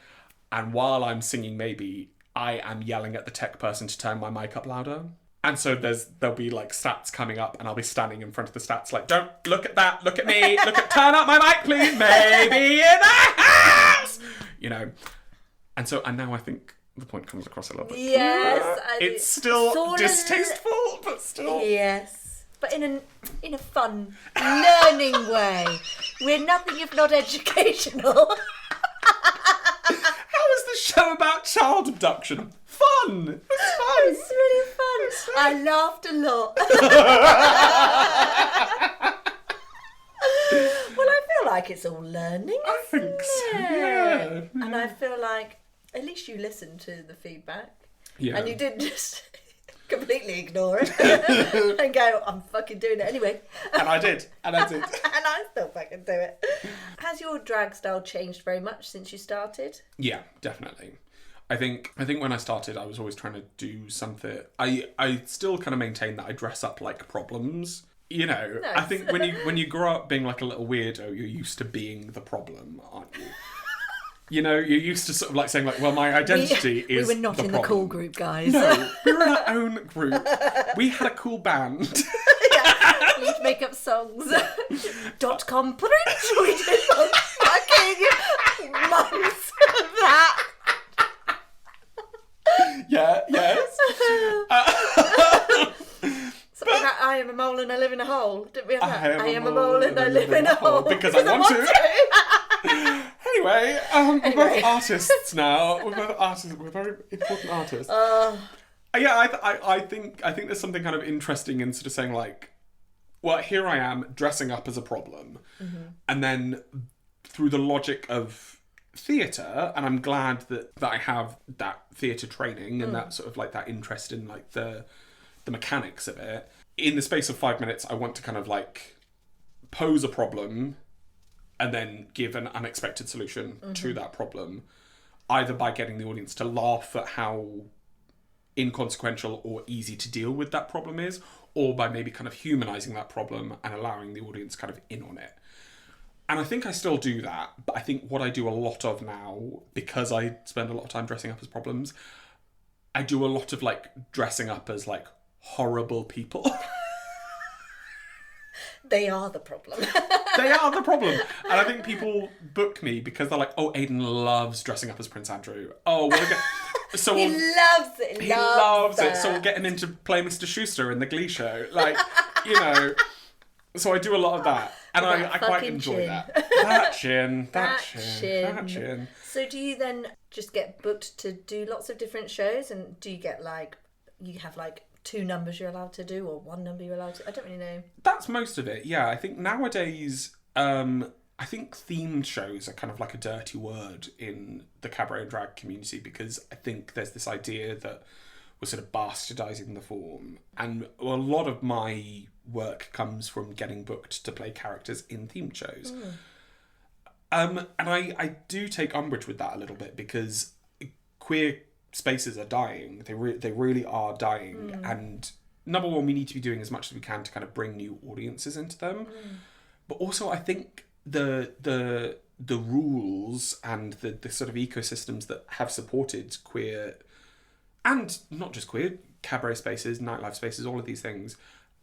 S3: And while I'm singing Maybe, I am yelling at the tech person to turn my mic up louder. And so there'll be like stats coming up, and I'll be standing in front of the stats like, don't look at that, look at me, turn up my mic, please, maybe in the house! And now I think the point comes across a little bit.
S2: Yes.
S3: It's still
S2: sort of-
S3: distasteful, but still.
S2: Yes. But in a fun, learning way. We're nothing if not educational.
S3: How is the show about child abduction? Fun! It's fun!
S2: It's really fun. I laughed a lot. Well, I feel like it's all learning.
S3: I think so,
S2: isn't
S3: yeah.
S2: it? And I feel like at least you listened to the feedback.
S3: Yeah.
S2: And you didn't just completely ignore it and go, I'm fucking doing it anyway.
S3: And I did.
S2: And I still fucking do it. Has your drag style changed very much since you started?
S3: Yeah, definitely. I think when I started, I was always trying to do something. I still kind of maintain that I dress up like problems.
S2: Nice.
S3: I think when you grow up being like a little weirdo, you're used to being the problem, aren't you? You know, you're used to sort of like saying like, well, my identity is
S2: we were not
S3: the
S2: in
S3: problem.
S2: the cool group, guys.
S3: No, we were in our own group. We had a cool band.
S2: Yeah, we'd make up songs. .com print. We did fucking months of that.
S3: Yeah, yes.
S2: Something like I am a mole and I live in a hole. Didn't we have that?
S3: I am a mole and I live in a hole
S2: because
S3: I want to.
S2: to.
S3: Anyway, we're both artists now. We're both artists. We're very important artists. Yeah, I think there's something kind of interesting in sort of saying like, well, here I am dressing up as a problem, and then through the logic of theatre, and I'm glad that I have that theatre training and that sort of like that interest in like the mechanics of it. In the space of 5 minutes, I want to kind of like pose a problem and then give an unexpected solution to that problem, either by getting the audience to laugh at how inconsequential or easy to deal with that problem is, or by maybe kind of humanising that problem and allowing the audience kind of in on it. And I think I still do that, but I think what I do a lot of now, because I spend a lot of time dressing up as problems, I do a lot of like dressing up as like horrible people.
S2: They are the problem.
S3: They are the problem. And I think people book me because they're like, oh, Aiden loves dressing up as Prince Andrew. Oh, we'll get... So
S2: He loves it.
S3: He loves it. So we'll get him in to play Mr. Schuster in the Glee show. Like, you know... So I do a lot of that. And I quite enjoy
S2: chin.
S3: that. That chin.
S2: So do you then just get booked to do lots of different shows? And do you get like... You have like 2 numbers you're allowed to do, or 1 number you're allowed to... I don't really know.
S3: That's most of it, yeah. I think nowadays, I think themed shows are kind of like a dirty word in the cabaret and drag community, because I think there's this idea that we're sort of bastardising the form. And a lot of my work comes from getting booked to play characters in themed shows. And I do take umbrage with that a little bit, because queer spaces are dying. They really are dying. And number one, we need to be doing as much as we can to kind of bring new audiences into them. But also, I think the rules and the sort of ecosystems that have supported queer, and not just queer, cabaret spaces, nightlife spaces, all of these things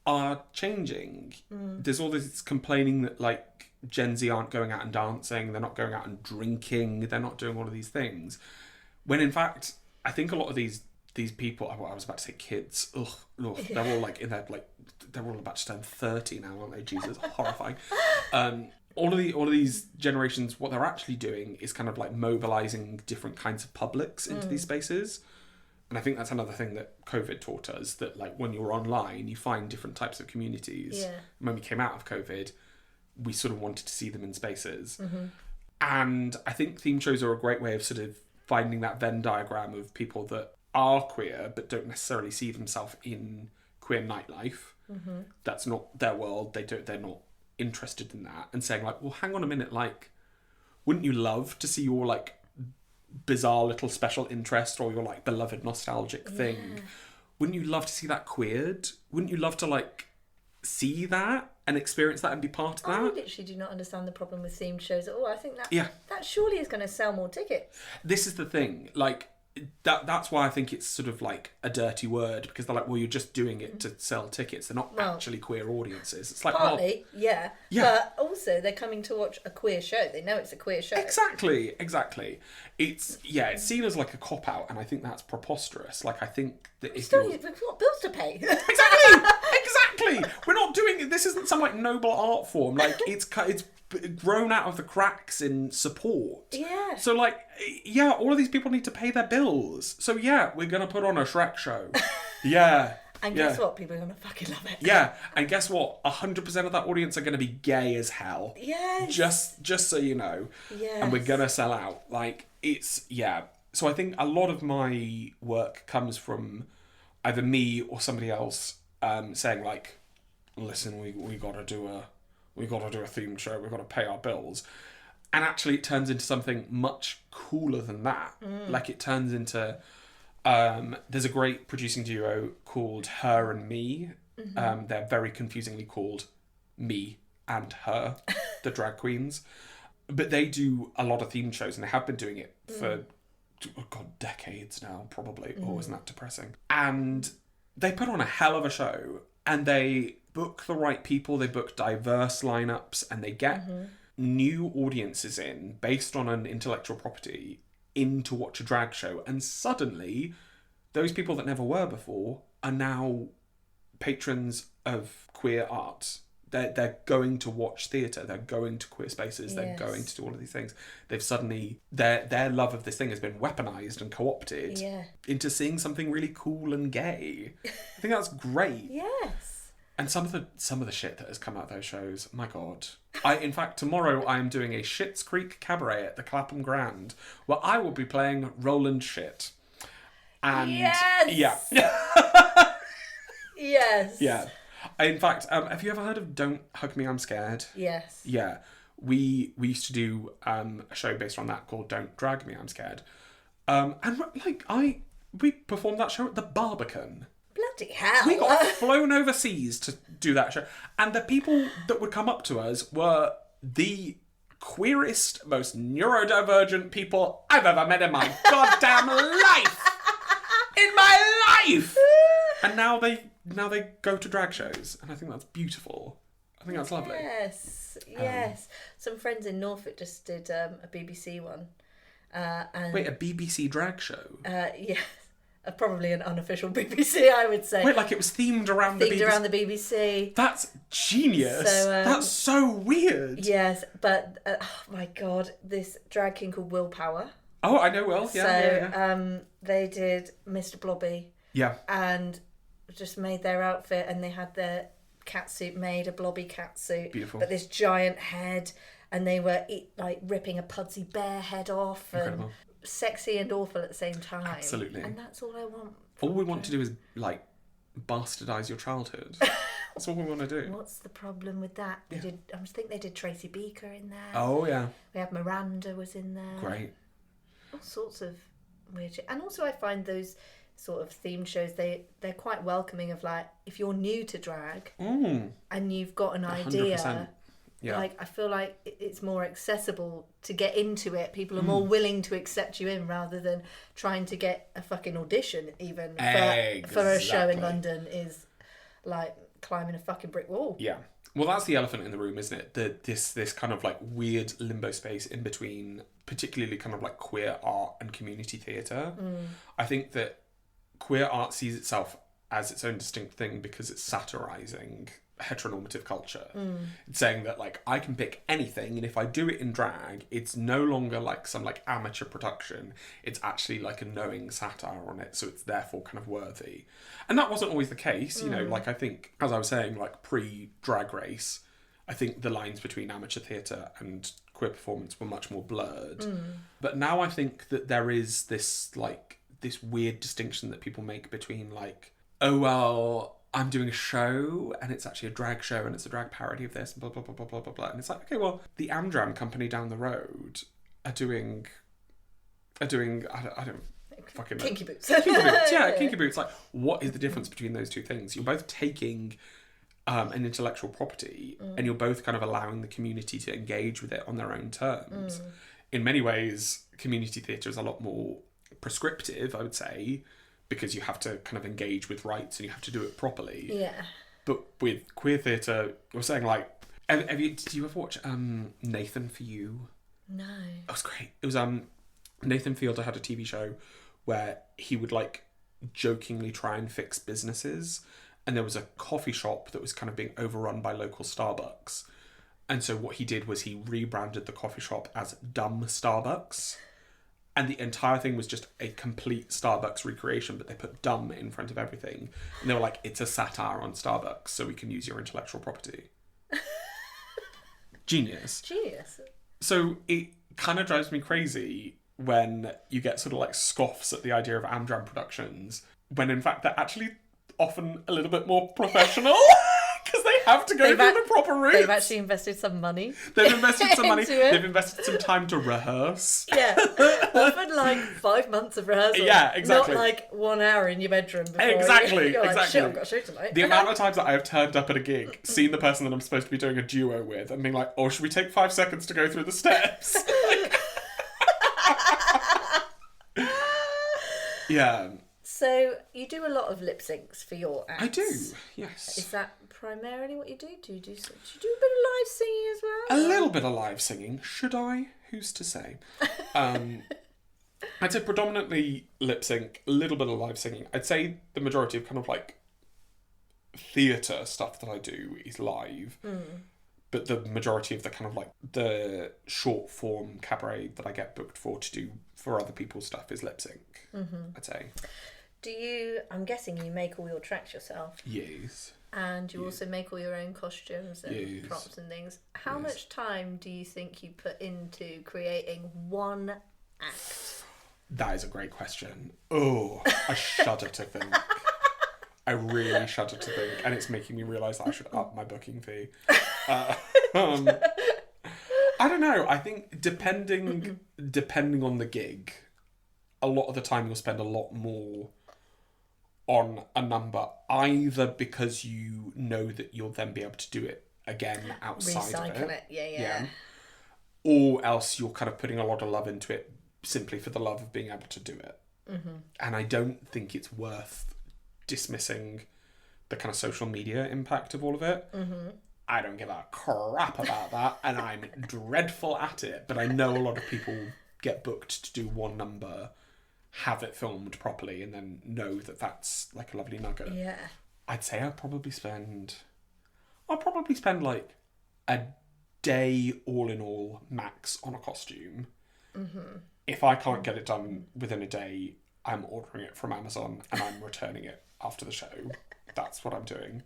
S3: are changing. There's all this complaining that like Gen Z aren't going out and dancing, they're not going out and drinking, they're not doing all of these things. When in fact, I think a lot of these people, I was about to say kids, they're all like in their like, they're all about to turn 30 now, aren't they? Jesus, horrifying. All of these generations, what they're actually doing is kind of like mobilising different kinds of publics into these spaces. And I think that's another thing that COVID taught us, that like when you're online, you find different types of communities.
S2: Yeah.
S3: When we came out of COVID, we sort of wanted to see them in spaces. And I think theme shows are a great way of sort of finding that Venn diagram of people that are queer but don't necessarily see themselves in queer nightlife. That's not their world. They're not interested in that. And saying like, well, hang on a minute, like, wouldn't you love to see your like bizarre little special interest or your like beloved nostalgic thing? Wouldn't you love to see that queered? Wouldn't you love to like see that and experience that and be part of that?
S2: I literally do not understand the problem with themed shows at all. I think that
S3: Yeah.
S2: that surely is going to sell more tickets.
S3: This is the thing, like that's why I think it's sort of like a dirty word, because they're like, well, you're just doing it to sell tickets. They're not actually quear audiences. It's like,
S2: Partly,
S3: yeah.
S2: But also they're coming to watch a queer show. They know it's a queer show.
S3: Exactly. It's seen as like a cop out, and I think that's preposterous. Like I think that if
S2: We've got bills to pay.
S3: Exactly. We're not doing it. This isn't some like noble art form. Like it's grown out of the cracks in support.
S2: Yeah.
S3: So like, yeah, all of these people need to pay their bills. So yeah, we're gonna put on a Shrek show. Yeah.
S2: And guess what? People are gonna fucking love it.
S3: Yeah. And guess what? 100% of that audience are gonna be gay as hell.
S2: Yes.
S3: Just so you know.
S2: Yes.
S3: And we're gonna sell out. Like it's So I think a lot of my work comes from either me or somebody else saying like, listen, we gotta do a themed show, we've got to pay our bills. And actually it turns into something much cooler than that. Like it turns into there's a great producing duo called Her and Me. They're very confusingly called Me and Her, the drag queens. But they do a lot of themed shows, and they have been doing it for, oh God, decades now, probably. Oh, isn't that depressing? And they put on a hell of a show, and they book the right people, they book diverse lineups, and they get new audiences in based on an intellectual property in to watch a drag show. And suddenly, those people that never were before are now patrons of queer art. They're going to watch theatre, they're going to queer spaces, they're going to do all of these things. They've suddenly, their love of this thing has been weaponised and co-opted into seeing something really cool and gay. I think that's great.
S2: Yes.
S3: And some of the shit that has come out of those shows, my God. In fact, tomorrow I am doing a Schitt's Creek cabaret at the Clapham Grand, where I will be playing Roland Shit. And
S2: yes! Yes.
S3: Yeah. In fact, have you ever heard of Don't Hug Me, I'm Scared?
S2: Yes.
S3: Yeah. We used to do a show based on that called Don't Drag Me, I'm Scared. And we performed that show at the Barbican.
S2: Bloody hell.
S3: We got flown overseas to do that show. And the people that would come up to us were the queerest, most neurodivergent people I've ever met in my goddamn life. In my life! And now they go to drag shows, and I think that's beautiful. I think that's lovely.
S2: Yes. Some friends in Norfolk just did a BBC one. And
S3: Wait, a BBC drag show?
S2: Yes. Probably an unofficial BBC, I would say.
S3: Wait, like it was themed around the BBC?
S2: Themed around the BBC.
S3: That's genius.
S2: So,
S3: that's so weird.
S2: Yes, but oh my God, this drag king called Willpower.
S3: Oh, I know Will. Yeah,
S2: so they did Mr. Blobby.
S3: Yeah.
S2: And just made their outfit, and they had their catsuit made, a blobby catsuit.
S3: Beautiful.
S2: But this giant head, and they were ripping a Pudsey bear head off.
S3: Incredible.
S2: And sexy and awful at the same time.
S3: Absolutely.
S2: And that's all I want.
S3: All we want to do is, like, bastardise your childhood. That's all we want to do.
S2: What's the problem with that? I think they did Tracy Beaker in there.
S3: Oh, yeah.
S2: We had Miranda was in there.
S3: Great.
S2: All sorts of weird shit. And also I find those sort of themed shows, they're quite welcoming of, like, if you're new to drag and you've got an idea
S3: 100%. Yeah.
S2: like, I feel like it's more accessible to get into it. People are more willing to accept you in rather than trying to get a fucking audition even for a show in London is like climbing a fucking brick wall.
S3: Yeah. Well, that's the elephant in the room, isn't it? This kind of like weird limbo space in between, particularly kind of like queer art and community theatre. I think that queer art sees itself as its own distinct thing because it's satirising heteronormative culture. It's saying that, like, I can pick anything, and if I do it in drag, it's no longer like some like amateur production. It's actually like a knowing satire on it, so it's therefore kind of worthy. And that wasn't always the case, you know. Like, I think, as I was saying, like pre-Drag Race, I think the lines between amateur theatre and queer performance were much more blurred. But now I think that there is this weird distinction that people make between, like, oh well, I'm doing a show and it's actually a drag show and it's a drag parody of this and blah blah blah blah blah blah blah. And it's like, okay, well, the Amdram company down the road are doing I don't fucking know.
S2: Kinky boots.
S3: Kinky boots, yeah, kinky boots. Like, what is the difference between those two things? You're both taking an intellectual property and you're both kind of allowing the community to engage with it on their own terms. In many ways, community theatre is a lot more prescriptive, I would say, because you have to kind of engage with rights and you have to do it properly. Yeah. But with queer theatre, we're saying, like, did you ever watch Nathan For You?
S2: No.
S3: It was great. It was Nathan Fielder had a TV show where he would, like, jokingly try and fix businesses, and there was a coffee shop that was kind of being overrun by local Starbucks. And so what he did was he rebranded the coffee shop as Dumb Starbucks. And the entire thing was just a complete Starbucks recreation, but they put dumb in front of everything. And they were like, it's a satire on Starbucks, so we can use your intellectual property. Genius. So it kind of drives me crazy when you get sort of like scoffs at the idea of Amdram productions, when in fact they're actually often a little bit more professional. Because they have to go through the proper routes.
S2: They've actually invested some money.
S3: They've invested some money.
S2: into it.
S3: They've invested some time to rehearse.
S2: Yeah, often like 5 months of rehearsal.
S3: Yeah, exactly.
S2: Not like 1 hour in your bedroom before
S3: Exactly,
S2: you're like,
S3: exactly.
S2: shit, I've got a show tonight.
S3: The amount of times that I have turned up at a gig, seen the person that I'm supposed to be doing a duo with, and being like, oh, should we take 5 seconds to go through the steps? Yeah.
S2: So you do a lot of lip syncs for your acts.
S3: I do, yes.
S2: Is that primarily what you do? Do you do a bit of live singing as well?
S3: A little bit of live singing. Should I? Who's to say? I'd say predominantly lip sync, a little bit of live singing. I'd say the majority of kind of like theatre stuff that I do is live. But the majority of the kind of like the short form cabaret that I get booked for to do for other people's stuff is lip sync, I'd say.
S2: I'm guessing you make all your tracks yourself.
S3: Yes.
S2: And you also make all your own costumes and props and things. How much time do you think you put into creating one act?
S3: That is a great question. Oh, I shudder to think. I really shudder to think. And it's making me realise that I should up my booking fee. I don't know. I think depending on the gig, a lot of the time you'll spend a lot more on a number, either because you know that you'll then be able to do it again outside
S2: Recycle
S3: of it.
S2: Yeah.
S3: Or else you're kind of putting a lot of love into it simply for the love of being able to do it. And I don't think it's worth dismissing the kind of social media impact of all of it. I don't give a crap about that, and I'm dreadful at it, but I know a lot of people get booked to do one number, have it filmed properly, and then know that that's like a lovely nugget.
S2: Yeah.
S3: I'd say I'll probably spend like a day all in all max on a costume. If I can't get it done within a day, I'm ordering it from Amazon and I'm returning it after the show. That's what I'm doing.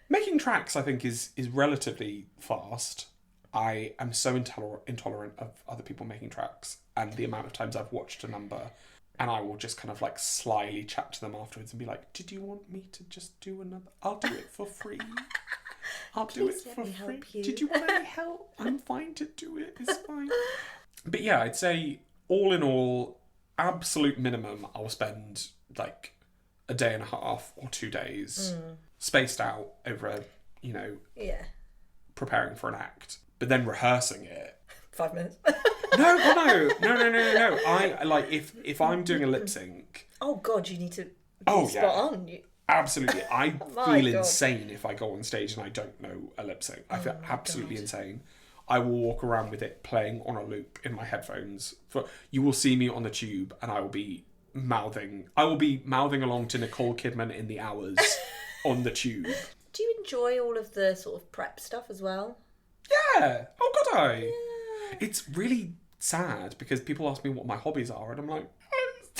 S3: Making tracks, I think, is relatively fast. I am so intolerant of other people making tracks, and the amount of times I've watched a number and I will just kind of like slyly chat to them afterwards and be like, did you want me to just do another? I'll do it for free. I'll do it for free. Did you want any help? I'm fine to do it. It's fine. But yeah, I'd say all in all, absolute minimum, I'll spend like a day and a half or 2 days spaced out over preparing for an act, but then rehearsing it.
S2: 5 minutes.
S3: No. I like if I'm doing a lip sync.
S2: Oh God, you need to be spot on.
S3: Absolutely. I
S2: My
S3: feel
S2: God.
S3: insane if I go on stage and I don't know a lip sync. I feel absolutely insane. I will walk around with it playing on a loop in my headphones. You will see me on the tube and I will be mouthing along to Nicole Kidman in The Hours on the tube.
S2: Do you enjoy all of the sort of prep stuff as well?
S3: Yeah. Oh God,
S2: Yeah.
S3: It's really sad because people ask me what my hobbies are and I'm like,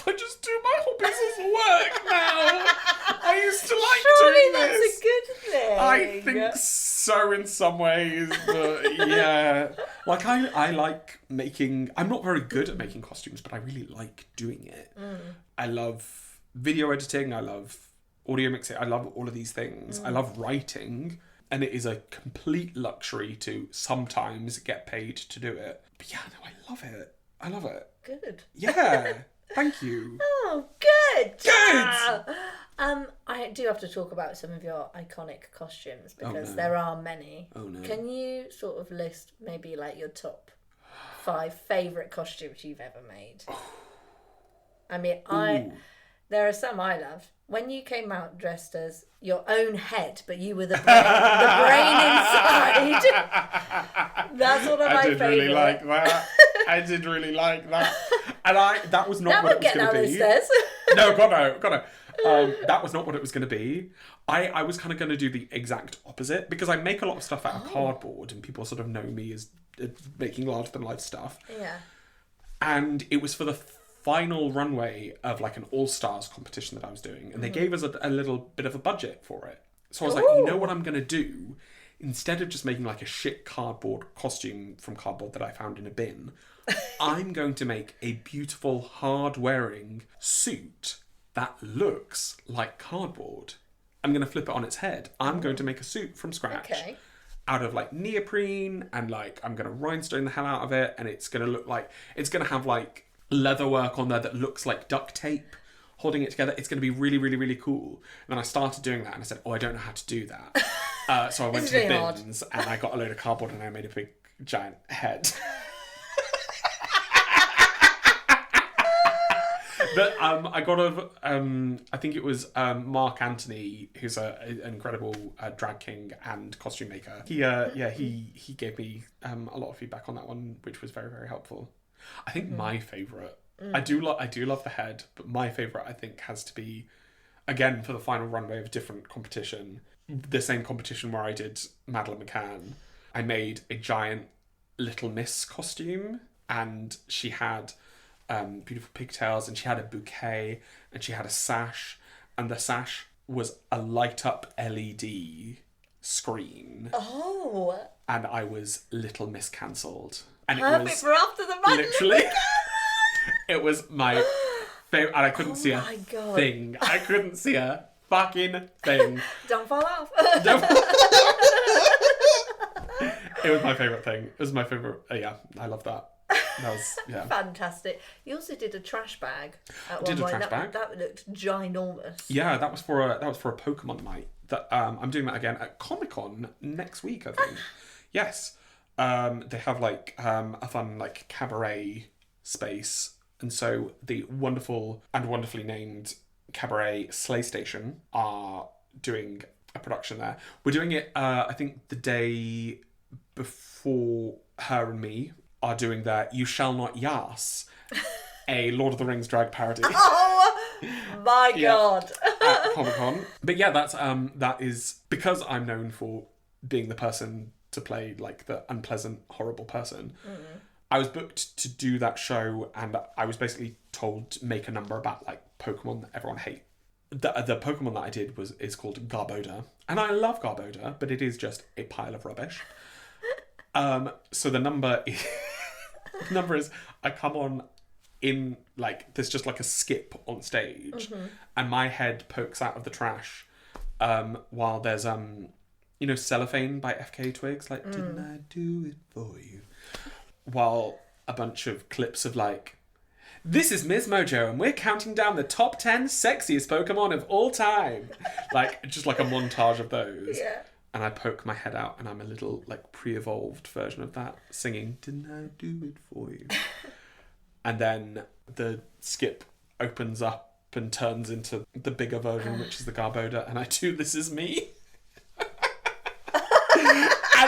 S3: I just do my hobbies as work now. I used to like
S2: Surely
S3: doing
S2: that's
S3: this.
S2: a good thing.
S3: I think so in some ways, but yeah. Like I like making, I'm not very good at making costumes, but I really like doing it. I love video editing, I love audio mixing, I love all of these things. I love writing, and it is a complete luxury to sometimes get paid to do it. But yeah, no, I love it. I love it.
S2: Good.
S3: Yeah. Thank you.
S2: Oh, good.
S3: Good.
S2: I do have to talk about some of your iconic costumes because
S3: no.
S2: there are many.
S3: Oh no.
S2: Can you sort of list maybe like your top 5 favourite costumes you've ever made? I mean, there are some I love. When you came out dressed as your own head, but you were the brain inside. That's one of my favourites.
S3: I did really like that. And that was not what it was going to be. No, God no. That was not what it was going to be. I was kind of going to do the exact opposite because I make a lot of stuff out of cardboard and people sort of know me as making larger than life stuff.
S2: Yeah.
S3: And it was for the final runway of like an all-stars competition that I was doing, and they gave us a little bit of a budget for it. So I was like, you know what I'm going to do? Instead of just making like a shit cardboard costume from cardboard that I found in a bin, I'm going to make a beautiful, hard-wearing suit that looks like cardboard. I'm going to flip it on its head. I'm going to make a suit from scratch.
S2: Okay.
S3: Out of like neoprene, and like I'm going to rhinestone the hell out of it, and it's going to look like, it's going to have like leather work on there that looks like duct tape holding it together. It's going to be really, really, really cool. And then I started doing that, and I said, oh, I don't know how to do that. So I went to the bins, and I got a load of cardboard, and I made a big giant head. But I got I think it was Mark Anthony, who's an incredible drag king and costume maker. He gave me a lot of feedback on that one, which was very, very helpful. I think my favourite, I do love the head, but my favourite I think has to be, again, for the final runway of a different competition, the same competition where I did Madeleine McCann. I made a giant Little Miss costume, and she had beautiful pigtails, and she had a bouquet, and she had a sash, and the sash was a light up LED screen.
S2: Oh.
S3: And I was Little Miss cancelled. And
S2: Perfect
S3: it was
S2: for after the Madeleine.
S3: literally, it was my favourite, and I couldn't see a
S2: God.
S3: thing. I couldn't see a fucking thing.
S2: Don't fall off.
S3: It was my favourite thing. It was my favourite. Yeah, I love that. That was, yeah.
S2: Fantastic. You also did a trash bag at
S3: Did
S2: one
S3: a
S2: point.
S3: trash bag.
S2: That looked ginormous.
S3: Yeah, that was for a Pokemon night. That I'm doing that again at Comic-Con next week, I think. Yes. They have like a fun like cabaret space, and so the wonderful and wonderfully named Cabaret Slay Station are doing a production there. We're doing it I think the day before her and me are doing their You Shall Not Yas, a Lord of the Rings drag parody.
S2: Oh my God.
S3: At Comic-Con. But yeah, that is because I'm known for being the person to play like the unpleasant, horrible person. I was booked to do that show, and I was basically told to make a number about like Pokemon that everyone hates. The Pokemon that I did is called Garbodor, and I love Garbodor, but it is just a pile of rubbish. So the number is I come on in like there's just like a skip on stage, and my head pokes out of the trash while there's cellophane by FK Twigs, like didn't I do it for you, while a bunch of clips of like, this is Ms. Mojo and we're counting down the top 10 sexiest Pokemon of all time, like just like a montage of those.
S2: Yeah.
S3: And I poke my head out, and I'm a little like pre-evolved version of that, singing "Didn't I do it for you?" And then the skip opens up and turns into the bigger version, which is the Garbodor, and I do "This Is Me." And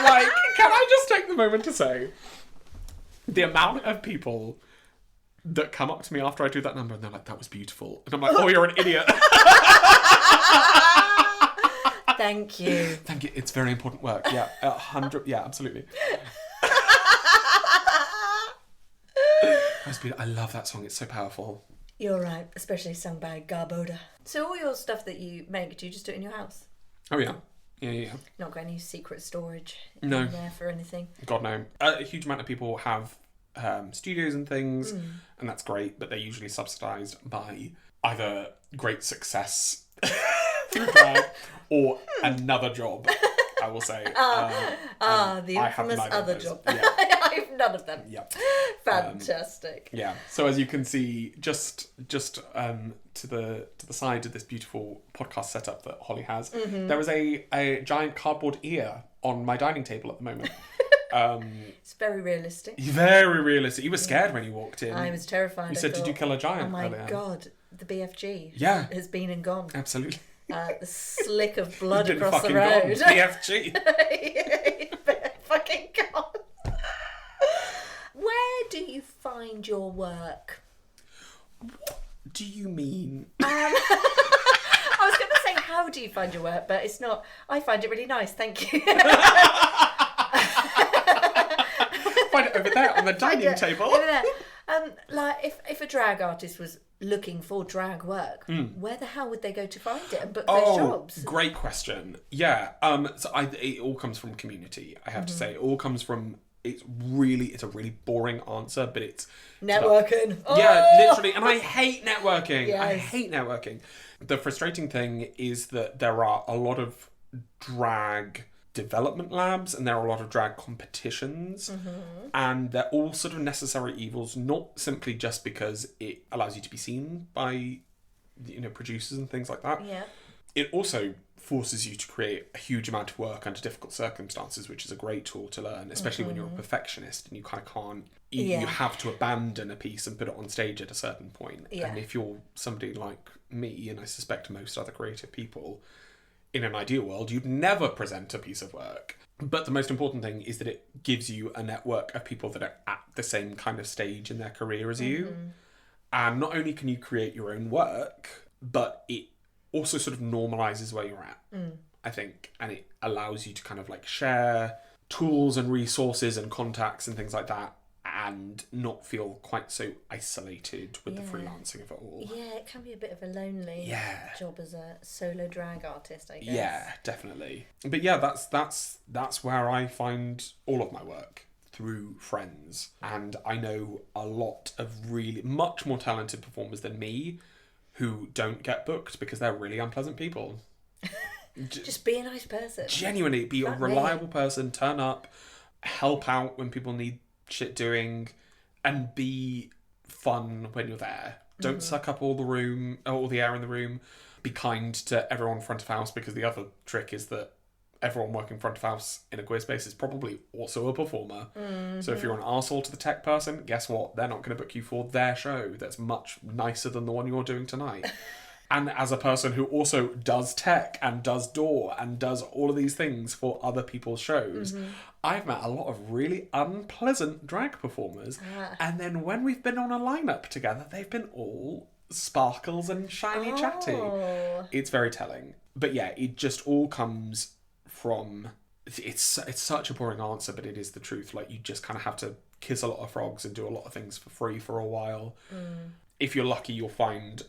S3: like, can I just take the moment to say, the amount of people that come up to me after I do that number and they're like, "That was beautiful," and I'm like, "Oh, you're an idiot."
S2: Thank you.
S3: Thank you. It's very important work. Yeah, 100. Yeah, absolutely. I love that song. It's so powerful.
S2: You're right, especially sung by Garbodor. So all your stuff that you make, do you just do it in your house?
S3: Oh yeah. Yeah.
S2: Not got any secret storage
S3: in
S2: there for anything?
S3: God no. A huge amount of people have studios and things, and that's great, but they're usually subsidised by either great success or another job, I will say.
S2: The infamous other job.
S3: Yeah.
S2: I have none of them.
S3: Yeah.
S2: Fantastic.
S3: Yeah. So as you can see, just to the side of this beautiful podcast setup that Holly has, there is a giant cardboard ear on my dining table at the moment.
S2: It's very realistic.
S3: Very realistic. You were scared when you walked in.
S2: I was terrified.
S3: You said, "Did you kill a giant?"
S2: Oh my
S3: earlier?
S2: God, the BFG has been and gone.
S3: Absolutely.
S2: The slick of blood
S3: Been
S2: across the
S3: fucking
S2: road.
S3: gone. BFG.
S2: Fucking gone. Where do you find your work?
S3: What do you mean?
S2: I was going to say, how do you find your work? But it's not. I find it really nice, thank you.
S3: Find it over there on the dining table.
S2: Over there. Like, if a drag artist was looking for drag work, where the hell would they go to find it and book those jobs?
S3: Great question. Yeah. So it all comes from community. I have to say, it all comes from. It's a really boring answer, but it's
S2: networking.
S3: Yeah, literally. And I hate networking.
S2: Yes.
S3: I hate networking. The frustrating thing is that there are a lot of drag development labs and there are a lot of drag competitions, and they're all sort of necessary evils, not simply just because it allows you to be seen by, you know, producers and things like that.
S2: Yeah.
S3: It also forces you to create a huge amount of work under difficult circumstances, which is a great tool to learn, especially when you're a perfectionist and you kind of can't, you have to abandon a piece and put it on stage at a certain point.
S2: Yeah.
S3: And if you're somebody like me, and I suspect most other creative people, in an ideal world, you'd never present a piece of work. But the most important thing is that it gives you a network of people that are at the same kind of stage in their career as you. And not only can you create your own work, but it also sort of normalizes where you're at, I think. And it allows you to kind of like share tools and resources and contacts and things like that, and not feel quite so isolated with the freelancing of it all.
S2: Yeah, it can be a bit of a lonely job as a solo drag artist, I guess.
S3: Yeah, definitely. But yeah, that's where I find all of my work, through friends. And I know a lot of really much more talented performers than me who don't get booked because they're really unpleasant people.
S2: Just be a nice person.
S3: Genuinely, be a reliable person, turn up, help out when people need shit doing, and be fun when you're there. Don't suck up all the air in the room. Be kind to everyone front of house, because the other trick is that everyone working front of house in a queer space is probably also a performer. So if you're an arsehole to the tech person, guess what? They're not going to book you for their show that's much nicer than the one you're doing tonight. And as a person who also does tech and does door and does all of these things for other people's shows, I've met a lot of really unpleasant drag performers. And then when we've been on a lineup together, they've been all sparkles and shiny chatty. It's very telling. But yeah, it just all comes from... It's such a boring answer, but it is the truth. Like, you just kind of have to kiss a lot of frogs and do a lot of things for free for a while. If you're lucky, you'll find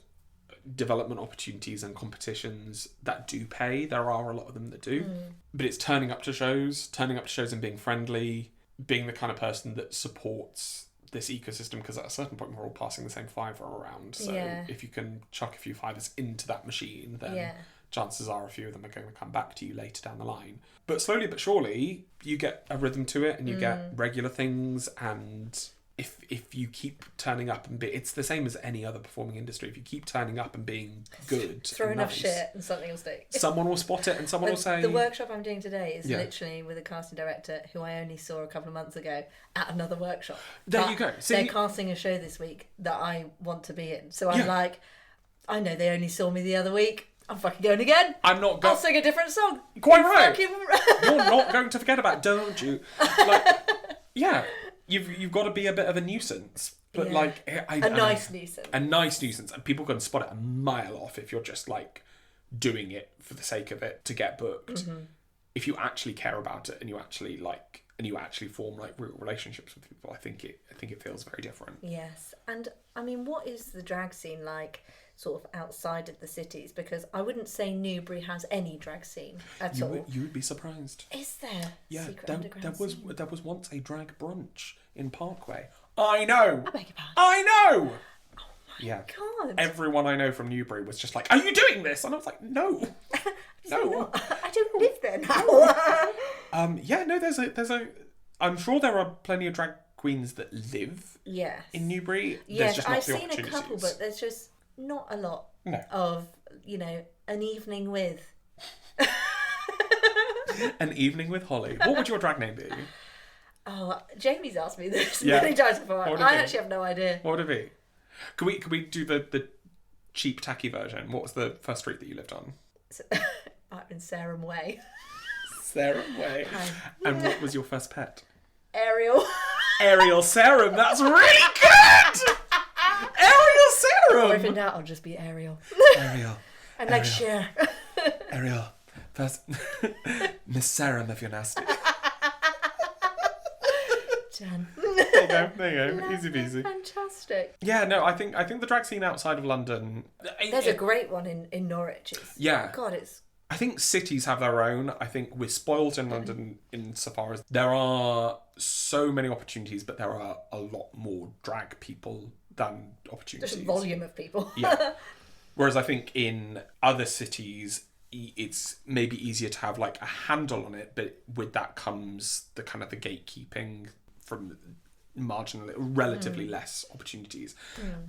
S3: development opportunities and competitions that do pay. There are a lot of them that do. But it's turning up to shows and being friendly, being the kind of person that supports this ecosystem, because at a certain point we're all passing the same fiver around. So if you can chuck a few fivers into that machine, then chances are a few of them are going to come back to you later down the line. But slowly but surely, you get a rhythm to it, and you get regular things. And if you keep turning up and it's the same as any other performing industry. If you keep turning up and being good,
S2: throw enough shit and something will stick.
S3: Someone will spot it, and someone will say...
S2: The workshop I'm doing today is literally with a casting director who I only saw a couple of months ago at another workshop.
S3: There you go.
S2: They're casting a show this week that I want to be in. So I'm like, I know they only saw me the other week. I'm fucking going again. I'll sing a different song.
S3: Quite right. You're not going to forget about it, don't you? Like, yeah, you've got to be a bit of a nuisance, but like a nice nuisance, and people can spot it a mile off if you're just like doing it for the sake of it to get booked. If you actually care about it and you actually form like real relationships with people, I think it feels very different.
S2: Yes, and I mean, what is the drag scene like, sort of outside of the cities? Because I wouldn't say Newbury has any drag scene at all.
S3: You would be surprised.
S2: Is there?
S3: Yeah,
S2: Secret
S3: there was once a drag brunch in Parkway. I know.
S2: I beg your pardon.
S3: I know.
S2: Oh my God.
S3: Everyone I know from Newbury was just like, "Are you doing this?" And I was like, "No, no,
S2: I don't live there now."
S3: Yeah, no. There's a. I'm sure there are plenty of drag queens that live. in Newbury.
S2: Yes,
S3: just not
S2: I've
S3: the
S2: seen a couple, but there's just not a lot of, an evening with.
S3: An evening with Holly. What would your drag name be?
S2: Oh, Jamie's asked me this many times before. I actually have no idea.
S3: What would it be? Could we do the cheap, tacky version? What was the first street that you lived on?
S2: In Sarum Way.
S3: Sarum Way. And what was your first pet?
S2: Ariel.
S3: Ariel Sarum. That's really good! Ariel Sarum!
S2: Or if in doubt, I'll just be Ariel.
S3: Ariel.
S2: And like Cher.
S3: Ariel. First, Miss Sarum if you're nasty.
S2: Done.
S3: There you go. Easy peasy.
S2: Fantastic.
S3: Yeah, no, I think the drag scene outside of London...
S2: There's a great one in Norwich. God, it's...
S3: I think cities have their own. I think we're spoiled in London insofar as there are so many opportunities, but there are a lot more drag people than opportunities.
S2: There's a volume of people.
S3: Yeah. Whereas I think in other cities, it's maybe easier to have like a handle on it, but with that comes the kind of the gatekeeping from relatively less opportunities.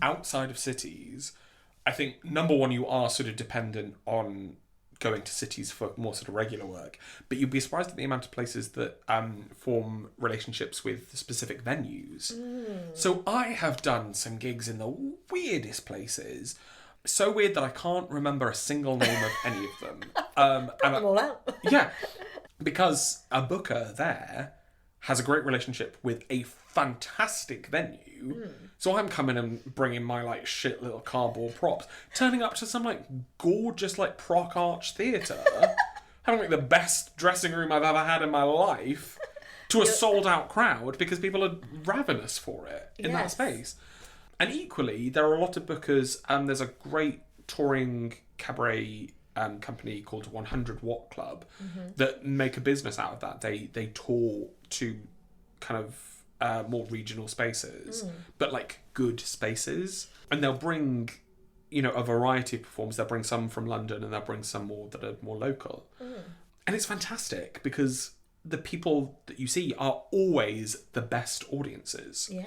S3: Outside of cities, I think number one, you are sort of dependent on going to cities for more sort of regular work, but you'd be surprised at the amount of places that form relationships with specific venues. So I have done some gigs in the weirdest places. So weird that I can't remember a single name of any of them.
S2: Brought them all out.
S3: Yeah, because a booker there has a great relationship with a fantastic venue. So I'm coming and bringing my like shit little cardboard props, turning up to some like gorgeous like Proc Arch theatre, having like the best dressing room I've ever had in my life, to a sold out crowd because people are ravenous for it in that space. And equally, there are a lot of bookers. There's a great touring cabaret company called 100 Watt Club that make a business out of that. They tour to kind of more regional spaces, but like good spaces. And they'll bring, a variety of performers. They'll bring some from London and they'll bring some more that are more local. And it's fantastic because the people that you see are always the best audiences.
S2: Yeah.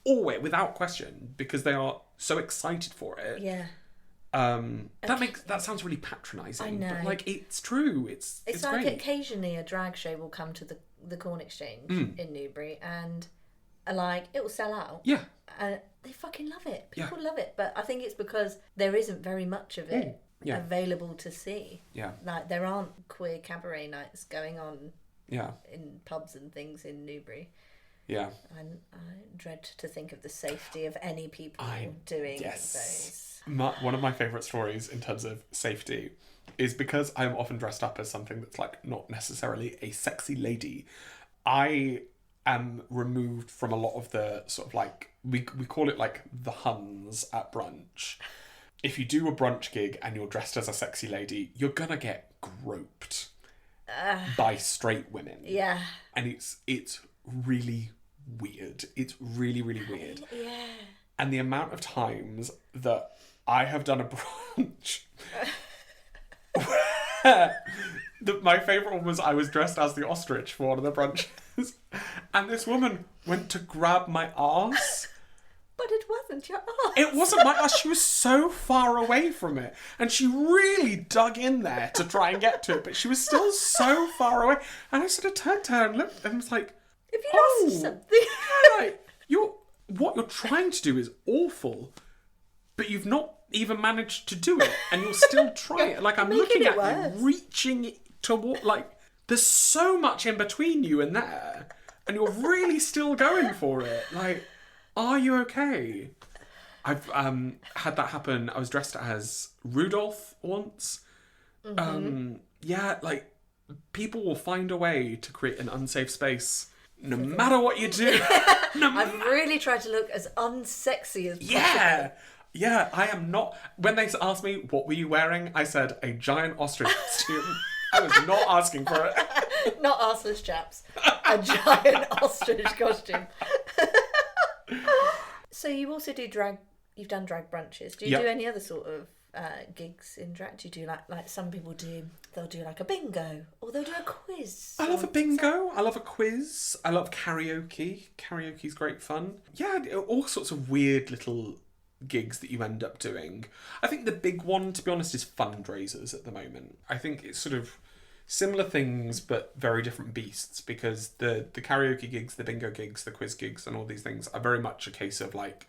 S3: Always, without question, because they are so excited for it.
S2: Yeah.
S3: That sounds really patronising.
S2: I know.
S3: But like it's true. It's
S2: like
S3: great.
S2: Occasionally a drag show will come to the Corn Exchange in Newbury and like it will sell out.
S3: Yeah.
S2: And they fucking love it. People love it. But I think it's because there isn't very much of it available to see.
S3: Yeah.
S2: Like there aren't queer cabaret nights going on
S3: Yeah.
S2: in pubs and things in Newbury.
S3: Yeah.
S2: And I dread to think of the safety of any people doing those.
S3: One of my favourite stories in terms of safety is because I'm often dressed up as something that's like not necessarily a sexy lady. I am removed from a lot of the sort of like, we call it like the Huns at brunch. If you do a brunch gig and you're dressed as a sexy lady, you're gonna get groped by straight women.
S2: Yeah.
S3: And it's really weird. It's really, really weird.
S2: Yeah.
S3: And the amount of times that I have done a brunch where my favourite one was I was dressed as the ostrich for one of the brunches and this woman went to grab my arse.
S2: But it wasn't your arse.
S3: It wasn't my arse. She was so far away from it. And she really dug in there to try and get to it. But she was still so far away. And I sort of turned to her and looked and was like,
S2: Have you lost something?
S3: like, what you're trying to do is awful, but you've not even managed to do it, and you're still trying it. Like, I'm looking at you, reaching toward, like, there's so much in between you and there, and you're really still going for it. Like, are you okay? I've had that happen. I was dressed as Rudolph once. Yeah, like, people will find a way to create an unsafe space no matter what you do.
S2: I've really tried to look as unsexy as possible.
S3: Yeah, I am not. When they asked me, what were you wearing? I said, a giant ostrich costume. I was not asking for it.
S2: Not arseless chaps. A giant ostrich costume. So you also do drag, you've done drag brunches. Do you do any other sort of gigs in drag? Do you do like some people do, they'll do like a bingo or they'll do a quiz?
S3: I love a bingo. I love a quiz. I love karaoke. Karaoke's great fun. Yeah, all sorts of weird little gigs that you end up doing. I think the big one, to be honest, is fundraisers at the moment. I think it's sort of similar things but very different beasts, because the karaoke gigs, the bingo gigs, the quiz gigs and all these things are very much a case of like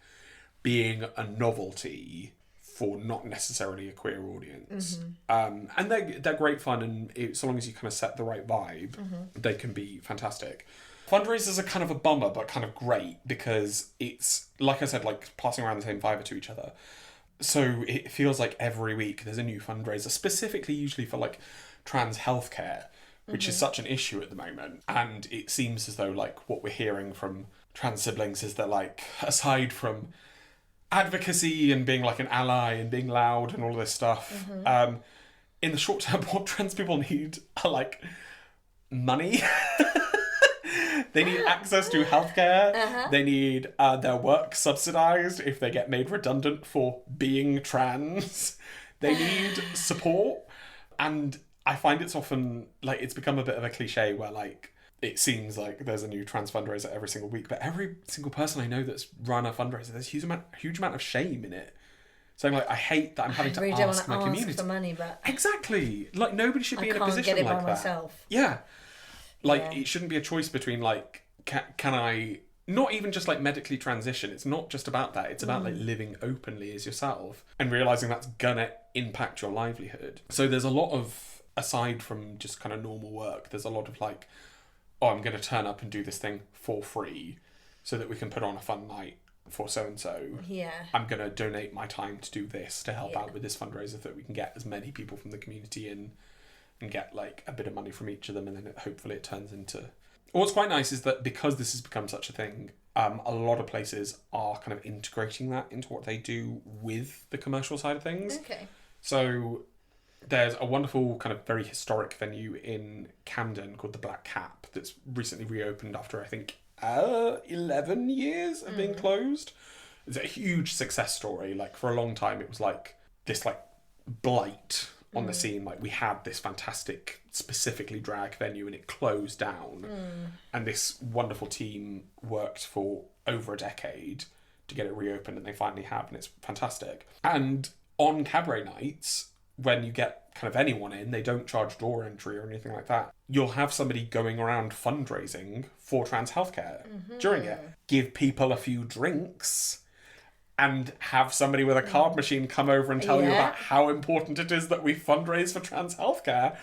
S3: being a novelty for not necessarily a queer audience. And they're great fun, and so long as you kind of set the right vibe, they can be fantastic. Fundraisers are kind of a bummer, but kind of great, because it's, like I said, like passing around the same fiver to each other. So it feels like every week there's a new fundraiser, specifically usually for like trans healthcare, which is such an issue at the moment. And it seems as though like what we're hearing from trans siblings is that like, aside from advocacy and being like an ally and being loud and all this stuff, in the short term, what trans people need are like money. They need access to healthcare. They need their work subsidised if they get made redundant for being trans. They need support. And I find it's often, like, it's become a bit of a cliche where, like, it seems like there's a new trans fundraiser every single week, but every single person I know that's run a fundraiser, there's a huge amount of shame in it. So I'm like, I hate that I'm having to ask my community
S2: for money, but
S3: exactly, like, nobody should be in a position
S2: get it
S3: like
S2: by
S3: that.
S2: myself.
S3: Yeah, like it shouldn't be a choice between like can I not even just like medically transition. It's not just about that. It's about like living openly as yourself and realizing that's gonna impact your livelihood. So there's a lot of, aside from just kind of normal work, there's a lot of like, oh, I'm gonna turn up and do this thing for free so that we can put on a fun night for so-and-so.
S2: Yeah.
S3: I'm going to donate my time to do this, to help out with this fundraiser so that we can get as many people from the community in and get like a bit of money from each of them, and then hopefully it turns into... What's quite nice is that because this has become such a thing, a lot of places are kind of integrating that into what they do with the commercial side of things.
S2: Okay.
S3: So there's a wonderful kind of very historic venue in Camden called the Black Cap that's recently reopened after, I think, 11 years of being closed. It's a huge success story. Like, for a long time it was like this like blight on the scene. Like, we had this fantastic specifically drag venue and it closed down, and this wonderful team worked for over a decade to get it reopened, and they finally have, and it's fantastic. And on cabaret nights, when you get kind of anyone in, they don't charge door entry or anything like that. You'll have somebody going around fundraising for trans healthcare during it. Give people a few drinks and have somebody with a card machine come over and tell you about how important it is that we fundraise for trans healthcare.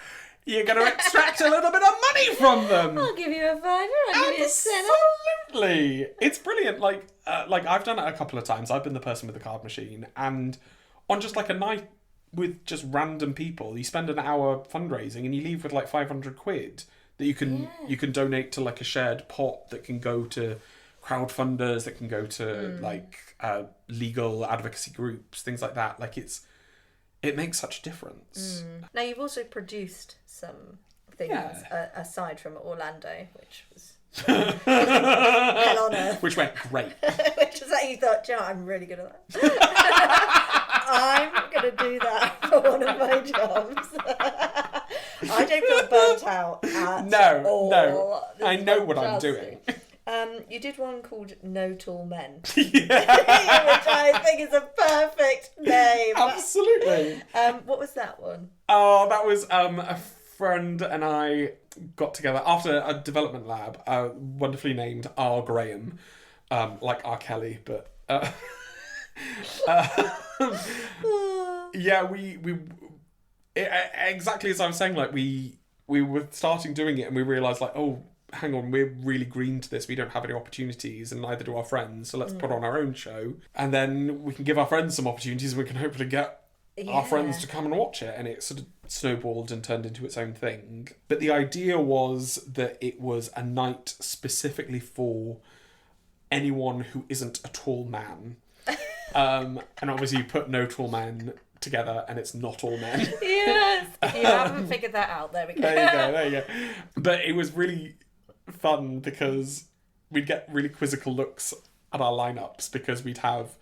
S3: You're going to extract a little bit of money from them.
S2: I'll give you a fiver. I'll give you a cent.
S3: Absolutely. It's brilliant. Like I've done it a couple of times. I've been the person with the card machine, and on just like a night with just random people, you spend an hour fundraising and you leave with like 500 quid that you can donate to like a shared pot that can go to crowdfunders, that can go to like legal advocacy groups, things like that. Like, it makes such a difference.
S2: Now, you've also produced some things aside from Orlando, which was hell on earth.
S3: Which went great.
S2: Which is that you thought, "Do you know what, I'm really good at that. I'm going to do that for one of my jobs." I don't feel burnt out at all.
S3: No. I know what I'm doing.
S2: You did one called No Tall Men.
S3: Yeah.
S2: Which I think is a perfect name.
S3: Absolutely.
S2: What was that one?
S3: Oh, that was a friend and I got together after a development lab, wonderfully named R. Graham, like R. Kelly, but... yeah, we exactly as I was saying, like, we were starting doing it and we realised, like, oh, hang on, we're really green to this. We don't have any opportunities, and neither do our friends, so let's put on our own show. And then we can give our friends some opportunities, and we can hopefully get our friends to come and watch it. And it sort of snowballed and turned into its own thing. But the idea was that it was a night specifically for anyone who isn't a tall man. And obviously you put No Tall Men together and it's not all men.
S2: Yes. If you haven't figured that out, there we go.
S3: There you go. But it was really fun because we'd get really quizzical looks at our lineups, because we'd have,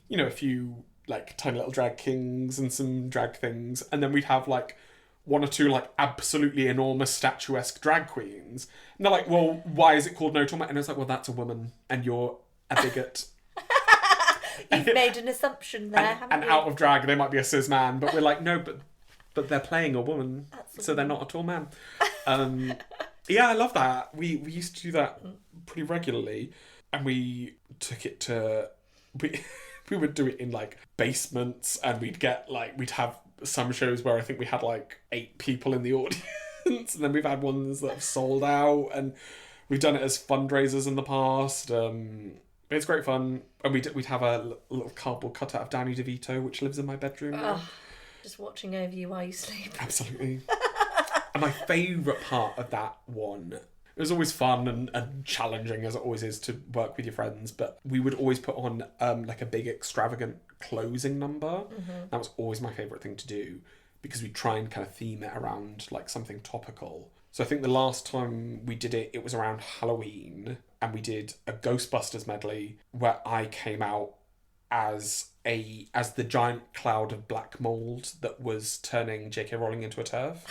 S3: you know, a few like tiny little drag kings and some drag things, and then we'd have like one or two like absolutely enormous statuesque drag queens. And they're like, well, why is it called No Tall Men? And I was like, well, that's a woman and you're a bigot.
S2: You've made an assumption there, haven't
S3: and
S2: you?
S3: out of drag, they might be a cis man, but we're like, no, but they're playing a woman, so they're not a tall man. Yeah, I love that. We used to do that pretty regularly, and we took it to... We would do it in, like, basements, and we'd have some shows where I think we had, like, 8 people in the audience, and then we've had ones that have sold out, and we've done it as fundraisers in the past. It's great fun. And we'd have a little cardboard cutout of Danny DeVito, which lives in my bedroom now.
S2: Just watching over you while you sleep.
S3: Absolutely. And my favourite part of that one, it was always fun and challenging, as it always is, to work with your friends, but we would always put on like a big extravagant closing number. That was always my favourite thing to do, because we'd try and kind of theme it around like something topical. So I think the last time we did it, it was around Halloween, and we did a Ghostbusters medley where I came out as the giant cloud of black mold that was turning J.K. Rowling into a turf.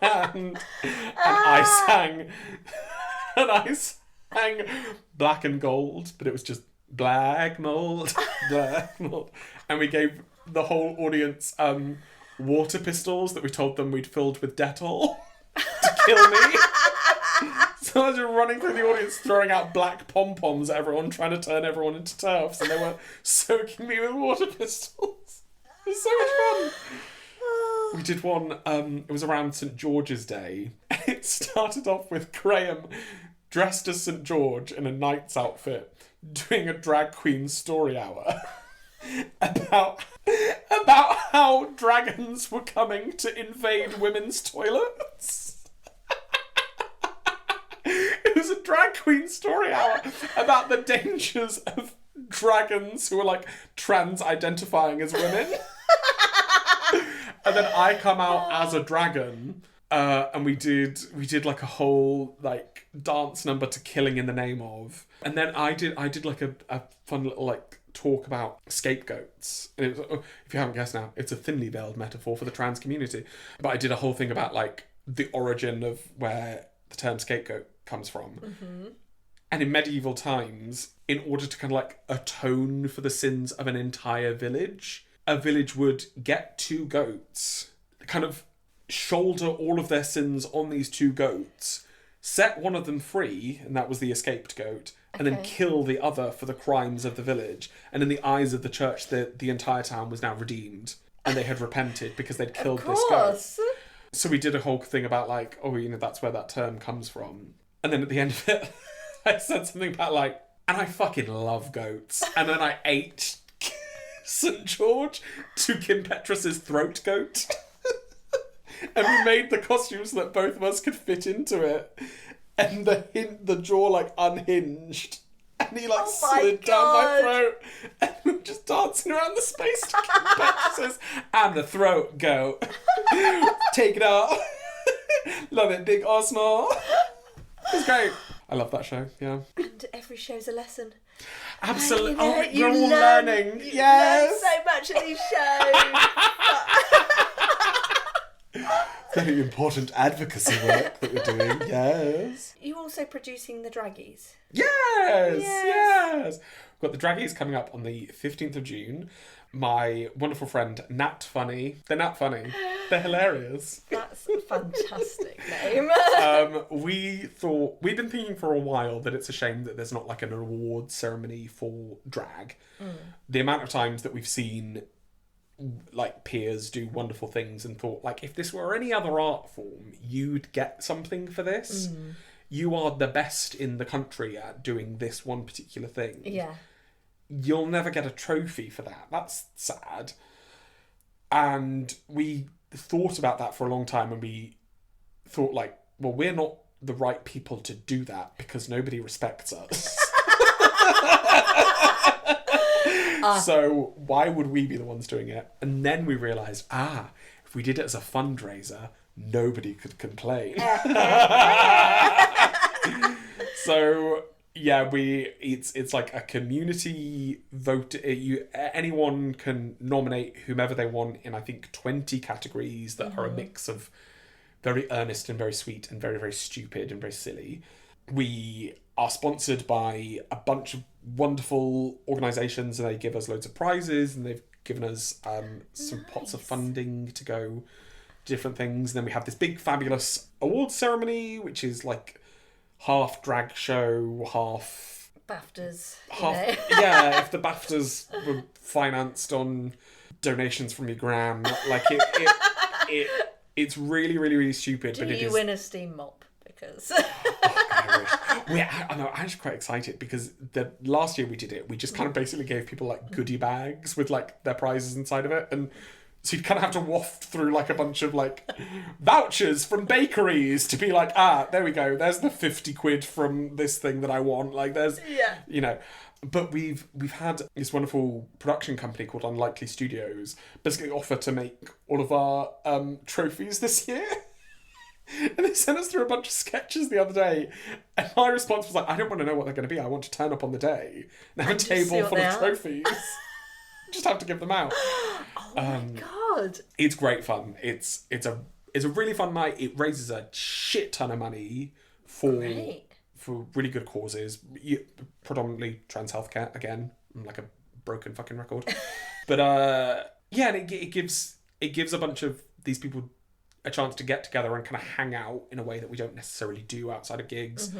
S3: and I sang black and gold, but it was just black mold, black mold. And we gave the whole audience water pistols that we told them we'd filled with Dettol to kill me. So I was just running through the audience throwing out black pom-poms at everyone, trying to turn everyone into turfs, and they were soaking me with water pistols. It was so much fun. We did one, it was around St. George's Day. It started off with Graham dressed as St. George in a knight's outfit doing a drag queen story hour about how dragons were coming to invade women's toilets. It was a drag queen story hour about the dangers of dragons who were like trans-identifying as women. And then I come out as a dragon, and we did like a whole like dance number to Killing in the Name of. And then I did like a fun little like talk about scapegoats. And it was, if you haven't guessed now, it's a thinly veiled metaphor for the trans community. But I did a whole thing about like the origin of where the term scapegoat comes from. Mm-hmm. And in medieval times, in order to kind of like atone for the sins of an entire village, a village would get 2 goats, kind of shoulder all of their sins on these 2 goats, set one of them free, and that was the escaped goat, and then kill the other for the crimes of the village. And in the eyes of the church, the entire town was now redeemed, and they had repented because they'd killed this goat. So we did a whole thing about like, oh, you know, that's where that term comes from. And then at the end of it, I said something about like, and I fucking love goats. And then I ate St. George to Kim Petras' throat goat. And we made the costumes so that both of us could fit into it. And the jaw like unhinged. And he like slid down my throat. And we were just dancing around the space to Kim Petras' I'm the throat goat. Take it out. Love it, big or small. It was great. I love that show, yeah.
S2: And every show's a lesson.
S3: Absolutely.
S2: Oh,
S3: you're all learning. Yes.
S2: Learn so much in these shows.
S3: Very important advocacy work that we're doing. Yes.
S2: You also producing the Draggies?
S3: Yes. We've got the Draggies coming up on the 15th of June. My wonderful friend Nat Funny. They're Nat Funny. They're hilarious.
S2: That's a fantastic name.
S3: We'd been thinking for a while that it's a shame that there's not like an award ceremony for drag. The amount of times that we've seen like peers do wonderful things and thought like, if this were any other art form, you'd get something for this. You are the best in the country at doing this one particular thing.
S2: Yeah.
S3: You'll never get a trophy for that. That's sad. And we thought about that for a long time, and we thought like, well, we're not the right people to do that because nobody respects us. So why would we be the ones doing it? And then we realised, if we did it as a fundraiser, nobody could complain. So yeah, it's like a community vote. Anyone can nominate whomever they want in I think 20 categories that are a mix of very earnest and very sweet and very, very stupid and very silly. We are sponsored by a bunch of wonderful organisations, and they give us loads of prizes, and they've given us some pots of funding to go different things. And then we have this big fabulous awards ceremony, which is like half drag show, half
S2: BAFTAs.
S3: Yeah, if the BAFTAs were financed on donations from your gran, like it's really, really, really stupid.
S2: Do you win a steam mop? Because
S3: I'm actually quite excited because the last year we did it, we just kind of basically gave people like goodie bags with like their prizes inside of it, and so you'd kind of have to waft through like a bunch of like vouchers from bakeries to be like, there we go, there's the 50 quid from this thing that I want. Like there's, you know. But we've had this wonderful production company called Unlikely Studios basically offer to make all of our trophies this year. And they sent us through a bunch of sketches the other day, and my response was like, I don't want to know what they're going to be. I want to turn up on the day and have a
S2: just see
S3: table
S2: what
S3: full
S2: they
S3: of
S2: are.
S3: trophies. Just have to give them out.
S2: Oh my God.
S3: It's great fun. It's a really fun night. It raises a shit ton of money for
S2: Great.
S3: really good causes. Predominantly trans healthcare again. I'm like a broken fucking record. But yeah, and it gives a bunch of these people a chance to get together and kind of hang out in a way that we don't necessarily do outside of gigs.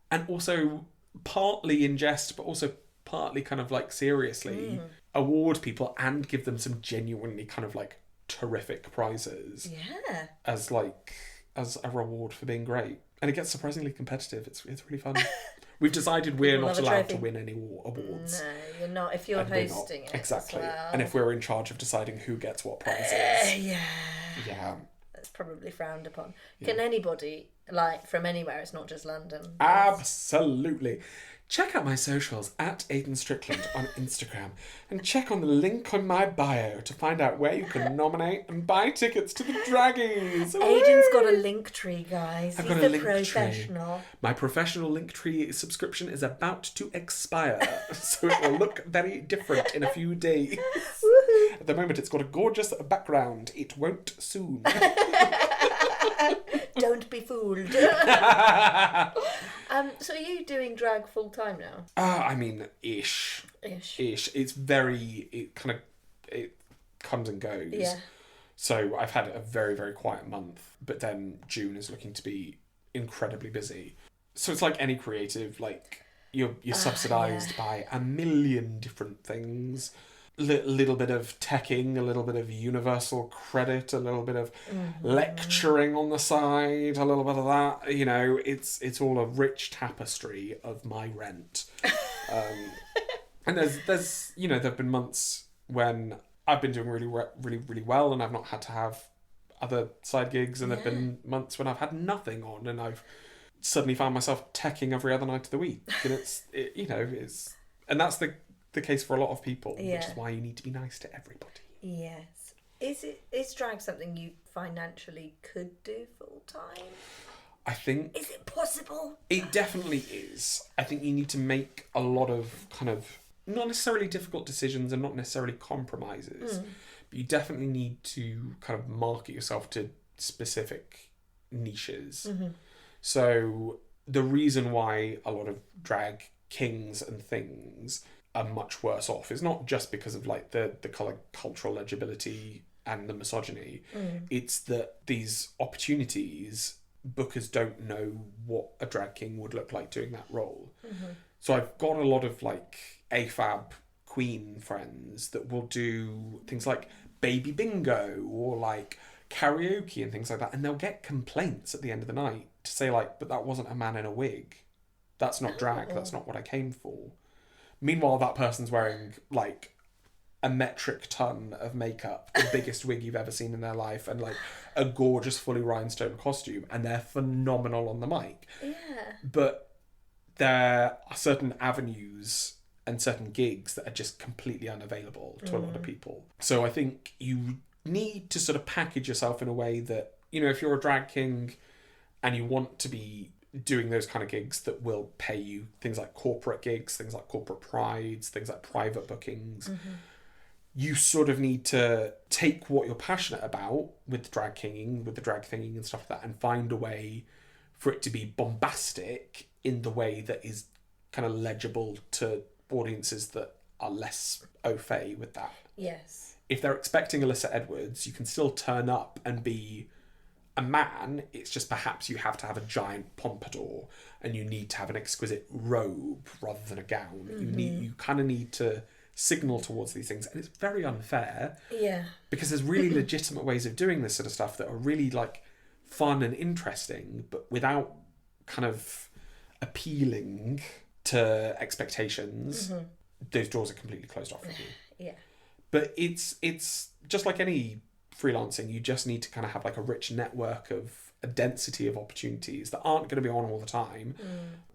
S3: And also partly in jest, but also partly kind of like seriously award people and give them some genuinely kind of like terrific prizes
S2: Yeah.
S3: as a reward for being great. And it gets surprisingly competitive. It's really fun. We've decided we're
S2: People
S3: not
S2: love a
S3: allowed to
S2: trophy.
S3: win any awards.
S2: No, you're not. If you're
S3: And we're not.
S2: hosting it.
S3: Exactly.
S2: As well.
S3: And if we're in charge of deciding who gets what prizes.
S2: Yeah.
S3: Yeah.
S2: That's probably frowned upon. Can anybody, like, from anywhere, it's not just London.
S3: Absolutely. Check out my socials at Aiden Strickland on Instagram and check on the link on my bio to find out where you can nominate and buy tickets to the Draggies.
S2: Aiden's got a link tree, guys.
S3: I've
S2: He's
S3: got a
S2: a
S3: link tree.
S2: professional.
S3: My professional Linktree subscription is about to expire, so it will look very different in a few days. At the moment, it's got a gorgeous background. It won't soon.
S2: Don't be fooled. So are you doing drag full time now?
S3: I mean, ish. It's it comes and goes.
S2: Yeah.
S3: So I've had a very, very quiet month, but then June is looking to be incredibly busy. So it's like any creative, like you're subsidised by a million different things. Little bit of teching, a little bit of universal credit, a little bit of lecturing on the side, a little bit of that. You know, it's all a rich tapestry of my rent. And there's there've been months when I've been doing really well, and I've not had to have other side gigs, and there've been months when I've had nothing on, and I've suddenly found myself teching every other night of the week, and and that's the case for a lot of people, which is why you need to be nice to everybody.
S2: Yes. Is drag something you financially could do full time?
S3: I think
S2: Is it possible?
S3: it definitely is. I think you need to make a lot of kind of not necessarily difficult decisions and not necessarily compromises, but you definitely need to kind of market yourself to specific niches. So the reason why a lot of drag kings and things are much worse off is not just because of like the cultural legibility and the misogyny. It's that these opportunities, bookers don't know what a drag king would look like doing that role. So I've got a lot of like AFAB queen friends that will do things like baby bingo or like karaoke and things like that, and they'll get complaints at the end of the night to say like, but that wasn't a man in a wig, that's not drag, that's not what I came for. Meanwhile, that person's wearing like a metric ton of makeup, the biggest wig you've ever seen in their life, and like a gorgeous fully rhinestone costume, and they're phenomenal on the mic.
S2: Yeah.
S3: But there are certain avenues and certain gigs that are just completely unavailable to a lot of people. So I think you need to sort of package yourself in a way that, if you're a drag king and you want to be doing those kind of gigs that will pay you, things like corporate gigs, things like corporate prides, things like private bookings, you sort of need to take what you're passionate about with drag kinging, with the drag thinging and stuff like that, and find a way for it to be bombastic in the way that is kind of legible to audiences that are less au fait with that.
S2: Yes.
S3: If they're expecting Alyssa Edwards, you can still turn up and be a man. It's just perhaps you have to have a giant pompadour and you need to have an exquisite robe rather than a gown. You kind of need to signal towards these things, and it's very unfair.
S2: Yeah.
S3: Because there's really legitimate ways of doing this sort of stuff that are really like fun and interesting, but without kind of appealing to expectations. Those doors are completely closed off for you.
S2: Yeah.
S3: But it's just like any freelancing, you just need to kind of have like a rich network of a density of opportunities that aren't going to be on all the time,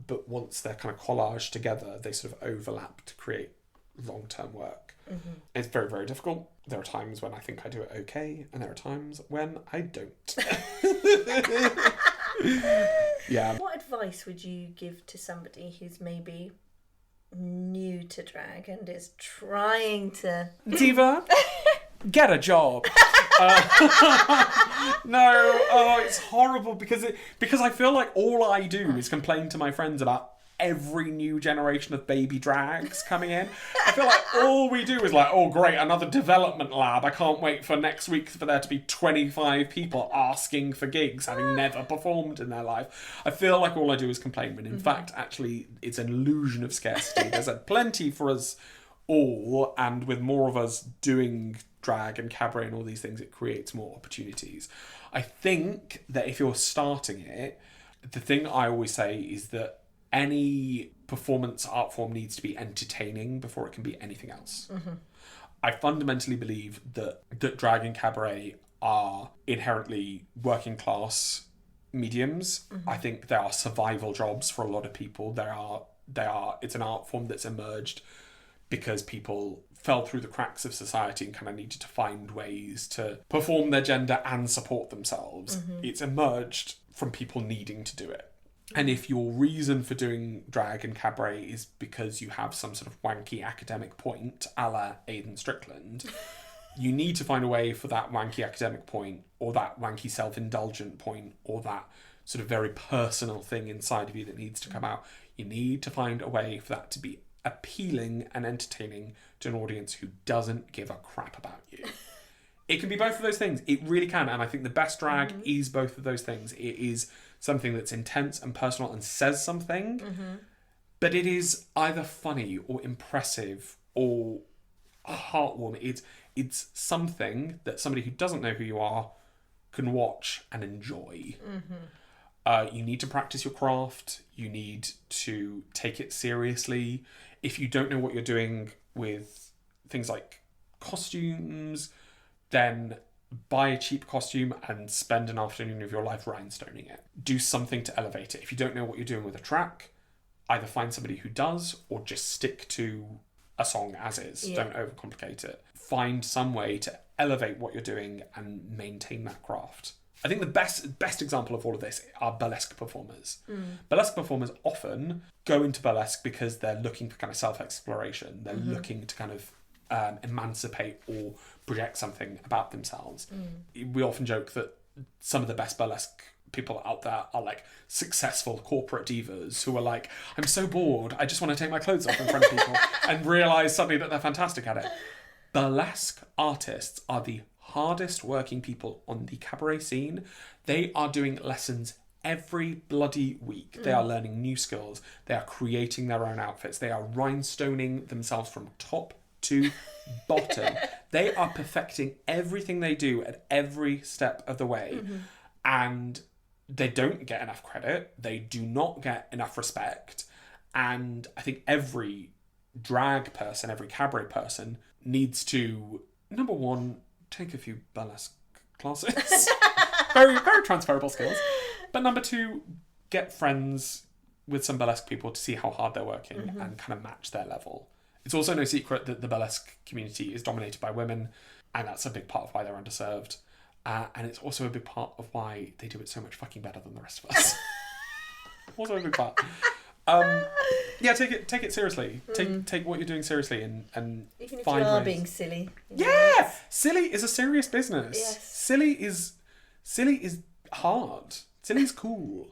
S3: but once they're kind of collaged together, they sort of overlap to create long-term work. It's very, very difficult. There are times when I think I do it okay, and there are times when I don't. Yeah.
S2: What advice would you give to somebody who's maybe new to drag and is trying to...
S3: Diva, get a job. No, it's horrible because I feel like all I do is complain to my friends about every new generation of baby drags coming in. I feel like all we do is like, oh great, another development lab. I can't wait for next week for there to be 25 people asking for gigs, having never performed in their life. I feel like all I do is complain, when in fact, actually, it's an illusion of scarcity. There's plenty for us all, and with more of us doing drag and cabaret and all these things, it creates more opportunities. I think that if you're starting it, the thing I always say is that any performance art form needs to be entertaining before it can be anything else. I fundamentally believe that drag and cabaret are inherently working class mediums. I think they are survival jobs for a lot of people. It's an art form that's emerged because people fell through the cracks of society and kind of needed to find ways to perform their gender and support themselves. It's emerged from people needing to do it. And if your reason for doing drag and cabaret is because you have some sort of wanky academic point, a la Aiden Strickland, you need to find a way for that wanky academic point, or that wanky self-indulgent point, or that sort of very personal thing inside of you that needs to come out. You need to find a way for that to be appealing and entertaining to an audience who doesn't give a crap about you. It can be both of those things. It really can. And I think the best drag is both of those things. It is something that's intense and personal and says something, but it is either funny or impressive or heartwarming. It's something that somebody who doesn't know who you are can watch and enjoy. You need to practice your craft. You need to take it seriously. If you don't know what you're doing with things like costumes, then buy a cheap costume and spend an afternoon of your life rhinestoning it. Do something to elevate it. If you don't know what you're doing with a track, either find somebody who does, or just stick to a song as is. Yeah. Don't overcomplicate it. Find some way to elevate what you're doing and maintain that craft. I think the best example of all of this are burlesque performers. Burlesque performers often go into burlesque because they're looking for kind of self-exploration. They're looking to kind of emancipate or project something about themselves. We often joke that some of the best burlesque people out there are like successful corporate divas who are like, I'm so bored, I just want to take my clothes off in front of people and realise suddenly that they're fantastic at it. Burlesque artists are the hardest working people on the cabaret scene. They are doing lessons every bloody week. They are learning new skills. They are creating their own outfits. They are rhinestoning themselves from top to bottom. They are perfecting everything they do at every step of the way. And they don't get enough credit. They do not get enough respect. And I think every drag person, every cabaret person needs to, number one, take a few burlesque classes. Very, very transferable skills. But number two, get friends with some burlesque people to see how hard they're working and kind of match their level. It's also no secret that the burlesque community is dominated by women, and that's a big part of why they're underserved. And it's also a big part of why they do it so much fucking better than the rest of us. Also a big part. Yeah, take it seriously. Take what you're doing seriously and
S2: even if
S3: find
S2: you are
S3: ways.
S2: being silly.
S3: Yeah, silly is a serious business.
S2: Yes.
S3: Silly is hard. Silly is cool.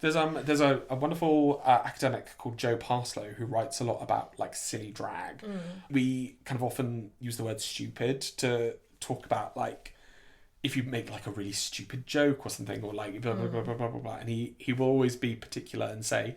S3: There's a wonderful academic called Joe Parslow who writes a lot about like silly drag. We kind of often use the word stupid to talk about like if you make like a really stupid joke or something, or like blah blah blah blah blah blah blah. And he will always be particular and say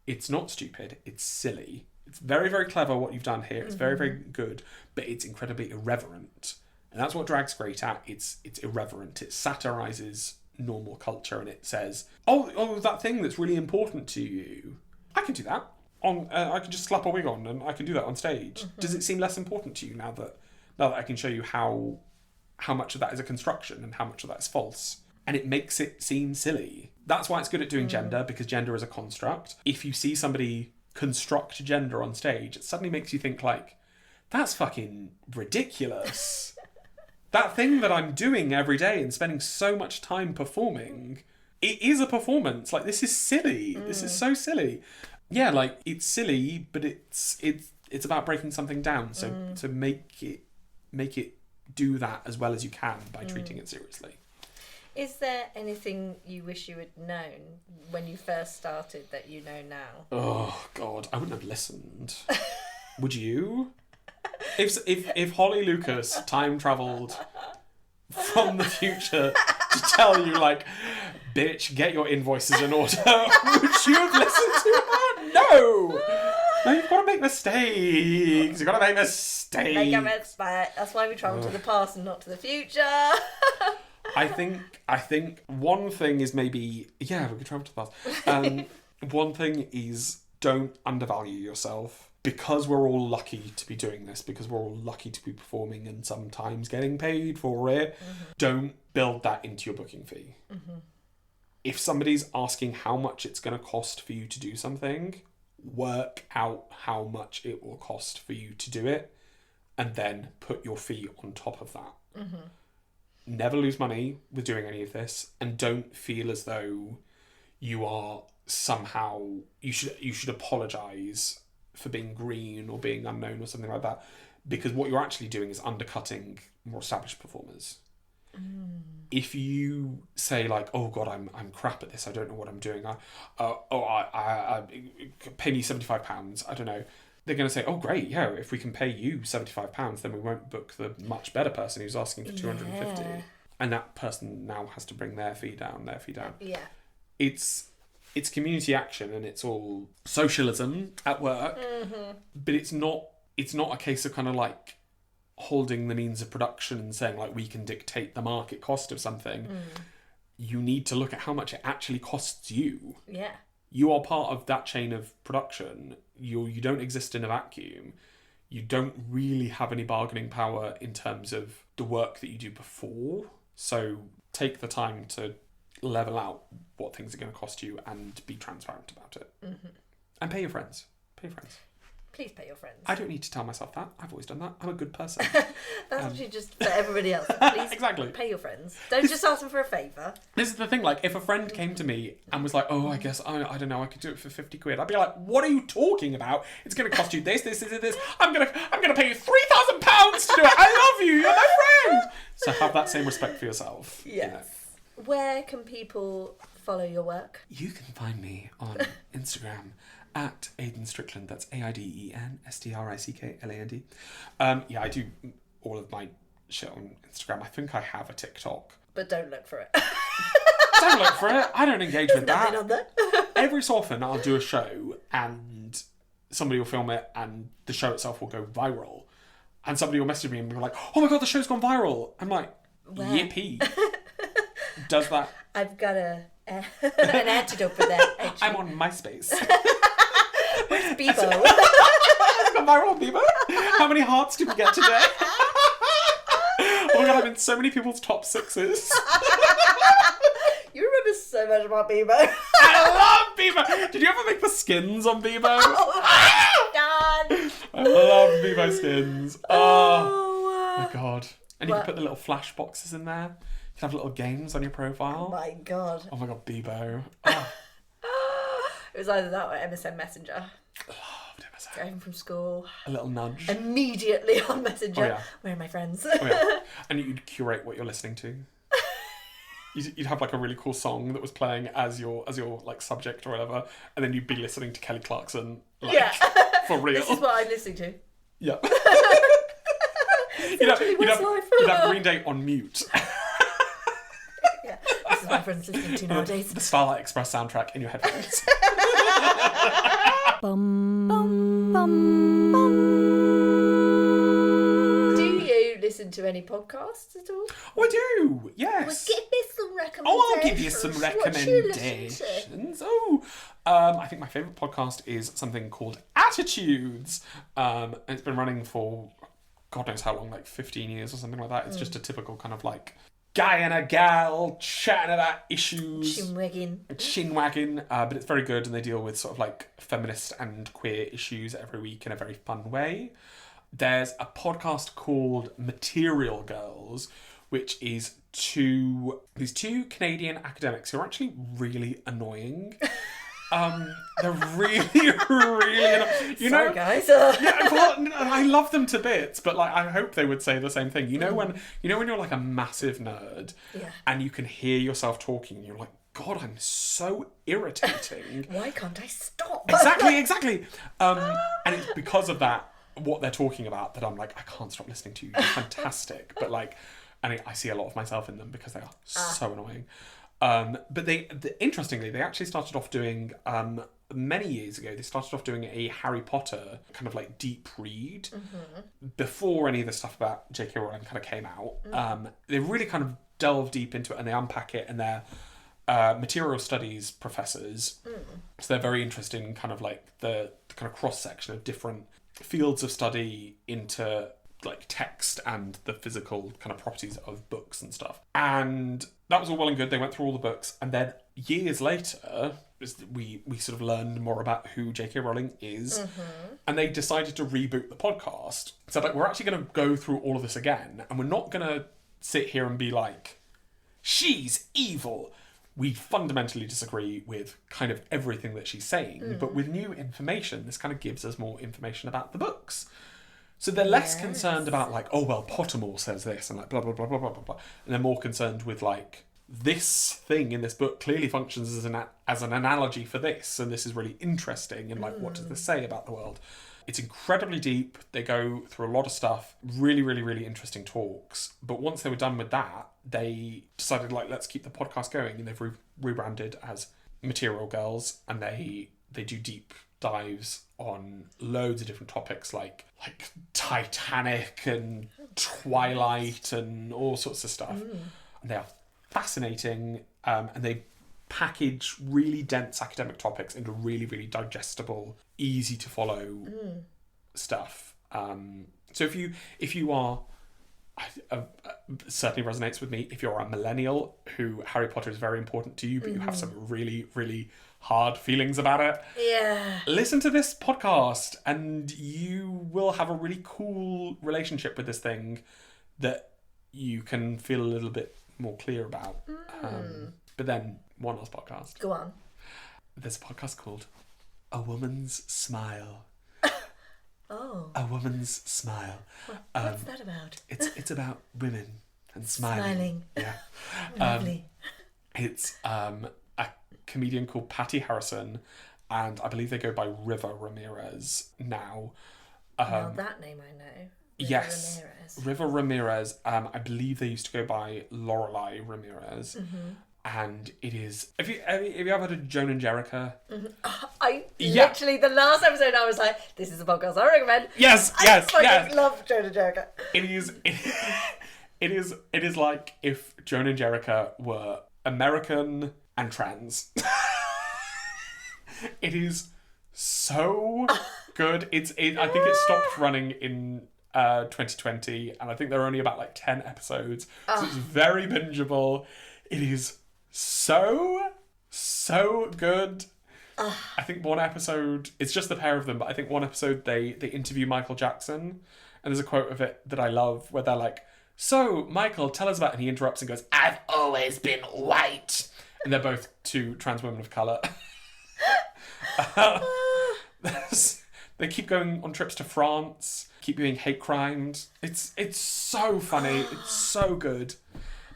S3: it's not stupid, it's silly. It's very, very clever what you've done here. It's very, very good, but it's incredibly irreverent. And that's what drag's great at. It's irreverent. It satirizes normal culture, and it says, oh, that thing that's really important to you, I can do that. I can just slap a wig on and I can do that on stage. Does it seem less important to you now that I can show you how much of that is a construction and how much of that is false? And it makes it seem silly. That's why it's good at doing gender, because gender is a construct. If you see somebody construct gender on stage, it suddenly makes you think like, That's fucking ridiculous. That thing that I'm doing every day and spending so much time performing, it is a performance. Like, this is silly. This is so silly. Yeah, like, it's silly, but it's about breaking something down. So to make it do that as well as you can by treating it seriously.
S2: Is there anything you wish you had known when you first started that you know now?
S3: Oh God, I wouldn't have listened. Would you? If Holly Lucas time travelled from the future to tell you, like, bitch, get your invoices in order, would you have listened to her? No! No, you've got to make mistakes. You've got to make mistakes.
S2: Make a mistake. That's why we travel to the past and not to the future.
S3: I think one thing is maybe, yeah, we could travel to the past. One thing is, don't undervalue yourself. Because we're all lucky to be doing this, because we're all lucky to be performing and sometimes getting paid for it, don't build that into your booking fee. If somebody's asking how much it's going to cost for you to do something, work out how much it will cost for you to do it, and then put your fee on top of that. Never lose money with doing any of this, and don't feel as though you are somehow, you should apologise for being green or being unknown or something like that, because what you're actually doing is undercutting more established performers. If you say, like, oh God, I'm crap at this, I don't know what I'm doing, I pay me £75, I don't know, they're going to say, oh great, yeah, if we can pay you £75, then we won't book the much better person who's asking for 250. And that person now has to bring their fee down.
S2: Yeah.
S3: It's community action and it's all socialism at work, but it's not a case of kind of like holding the means of production and saying, like, we can dictate the market cost of something. You need to look at how much it actually costs you.
S2: Yeah.
S3: You are part of that chain of production. You don't exist in a vacuum. You don't really have any bargaining power in terms of the work that you do before. So take the time to level out what things are going to cost you and be transparent about it. And pay your friends.
S2: Please pay your friends.
S3: I don't need to tell myself that. I've always done that. I'm a good person.
S2: That's actually just for everybody else. Please
S3: exactly.
S2: Pay your friends. Don't just ask them for a favour.
S3: This is the thing, like, if a friend came to me and was like, oh, I guess, I don't know, I could do it for 50 quid. I'd be like, what are you talking about? It's going to cost you this. I'm going to pay you £3,000 to do it. I love you. You're my friend. So have that same respect for yourself.
S2: Yes.
S3: You know.
S2: Where can people follow your work?
S3: You can find me on Instagram at Aiden Strickland. That's AIDEN STRICKLAND. Yeah, I do all of my shit on Instagram. I think I have a TikTok.
S2: But don't look for it.
S3: Don't look for it. I don't engage with that.
S2: Nothing on there.
S3: Every so often I'll do a show and somebody will film it and the show itself will go viral. And somebody will message me and be like, oh my God, the show's gone viral. I'm like,
S2: Where?
S3: yippee. Does that?
S2: I've got an antidote for that. Actually.
S3: I'm on MySpace.
S2: Where's Bebo?
S3: It's gone viral on Bebo. How many hearts did we get today? Oh my God, I'm in so many people's top 6s.
S2: You remember so much about Bebo.
S3: I love Bebo. Did you ever make the skins on Bebo?
S2: Oh my God.
S3: I love Bebo skins.
S2: Oh
S3: my God. And you can put the little flash boxes in there. You can have little games on your profile.
S2: Oh my God.
S3: Oh my God, Bebo.
S2: It was either that or MSN Messenger.
S3: Loved MSN.
S2: Going from school.
S3: A little nudge.
S2: Immediately on Messenger.
S3: Oh, yeah.
S2: Where are my friends?
S3: Oh, yeah. And you'd curate what you're listening to. You'd have like a really cool song that was playing as your like subject or whatever, and then you'd be listening to Kelly Clarkson, like, for real.
S2: This is what I'm listening to.
S3: Yeah.
S2: You'd
S3: have Green Day on mute.
S2: Yeah, this is what my friends listening to nowadays.
S3: The Starlight Express soundtrack in your headphones.
S1: Bum, bum, bum, bum.
S2: Do you listen to any podcasts at all?
S3: Oh, I do. Yes.
S2: Well, give me some recommendations.
S3: Oh, I'll give you some
S2: What you listen to?
S3: recommendations. I think my favourite podcast is something called Attitudes. And it's been running for God knows how long, like 15 years or something like that. It's just a typical kind of like guy and a gal chatting about issues. Chinwagging. But it's very good and they deal with sort of like feminist and queer issues every week in a very fun way. There's a podcast called Material Girls, which is these two Canadian academics who are actually really annoying. They're really, really annoying.
S2: Sorry, guys.
S3: Yeah, well, I love them to bits, but like I hope they would say the same thing. You know when you're like a massive nerd, and you can hear yourself talking, and you're like, God, I'm so irritating.
S2: Why can't I stop?
S3: Exactly. And it's because of that, what they're talking about, that I'm like, I can't stop listening to you. You're fantastic. But like, and I see a lot of myself in them because they are so annoying. But interestingly, they actually started off doing, many years ago, they started off doing a Harry Potter kind of like deep read before any of the stuff about J.K. Rowling kind of came out. They really kind of delve deep into it and they unpack it, and they're material studies professors. So they're very interested in kind of like the kind of cross-section of different fields of study into like text and the physical kind of properties of books and stuff. And that was all well and good. They went through all the books, and then years later, we sort of learned more about who J.K. Rowling is, and they decided to reboot the podcast. So like, we're actually going to go through all of this again, and we're not going to sit here and be like, she's evil. We fundamentally disagree with kind of everything that she's saying, but with new information, this kind of gives us more information about the books. So they're less concerned about like, oh, well, Pottermore says this and like blah, blah, blah, blah, blah, blah, blah. And they're more concerned with like, this thing in this book clearly functions as an analogy for this. And this is really interesting. And like, what does this say about the world? It's incredibly deep. They go through a lot of stuff. Really, really, really interesting talks. But once they were done with that, they decided like, let's keep the podcast going. And they've rebranded as Material Girls. And they do deep dives on loads of different topics like Titanic and Twilight and all sorts of stuff. And they are fascinating, and they package really dense academic topics into really, really digestible, easy to follow stuff. So if you are, certainly resonates with me, if you're a millennial who Harry Potter is very important to you, but you have some really, really hard feelings about it, listen to this podcast and you will have a really cool relationship with this thing that you can feel a little bit more clear about. But then one last podcast.
S2: Go on.
S3: There's a podcast called A Woman's Smile.
S2: Oh.
S3: A Woman's Smile.
S2: What's that about?
S3: It's about women and smiling. Yeah.
S2: Lovely.
S3: It's a comedian called Patty Harrison, and I believe they go by River Ramirez now.
S2: Now that name I know.
S3: Yes.
S2: Ramirez.
S3: River Ramirez. I believe they used to go by Lorelei Ramirez. And it is... Have you ever heard of Joan and Jericha?
S2: Literally, the last episode I was like, this is a podcast I recommend.
S3: Yes.
S2: I love Joan and Jericha.
S3: It is like if Joan and Jericha were American and trans. It is so good. I think it stopped running in 2020, and I think there are only about like 10 episodes. So it's very bingeable. It is so good. I think one episode, it's just the pair of them, but I think one episode they interview Michael Jackson, and there's a quote of it that I love where they're like, so Michael, tell us about, and he interrupts and goes, I've always been white. And they're both two trans women of colour. They keep going on trips to France, keep doing hate crimes. It's so funny. It's so good.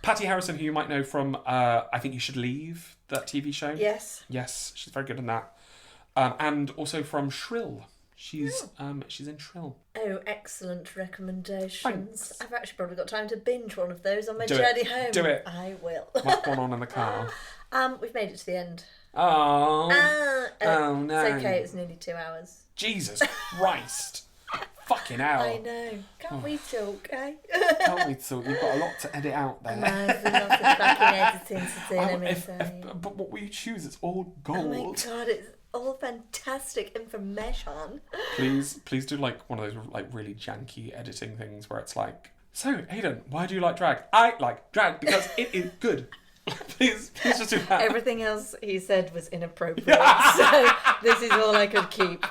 S3: Patty Harrison, who you might know from I Think You Should Leave, that TV show.
S2: Yes.
S3: Yes, she's very good in that. And also from Shrill. She's in Shrill.
S2: Oh, excellent recommendations.
S3: Thanks.
S2: I've actually probably got time to binge one of those on my journey home.
S3: Do it.
S2: I will.
S3: What's going on in the car?
S2: We've made it to the end.
S3: Oh. Oh no.
S2: It's okay, it's nearly 2 hours.
S3: Jesus Christ. Fucking hell.
S2: I know. Can't we talk, eh?
S3: Can't we talk? You've got a lot to edit out there.
S2: There's a lot of fucking editing to do, let me say.
S3: But what we choose, it's all gold.
S2: Oh my god, it's all fantastic information.
S3: Please do like one of those like really janky editing things where it's like, so Aiden, why do you like drag? I like drag because it is good. please just do that.
S2: Everything else he said was inappropriate, so this is all I could keep.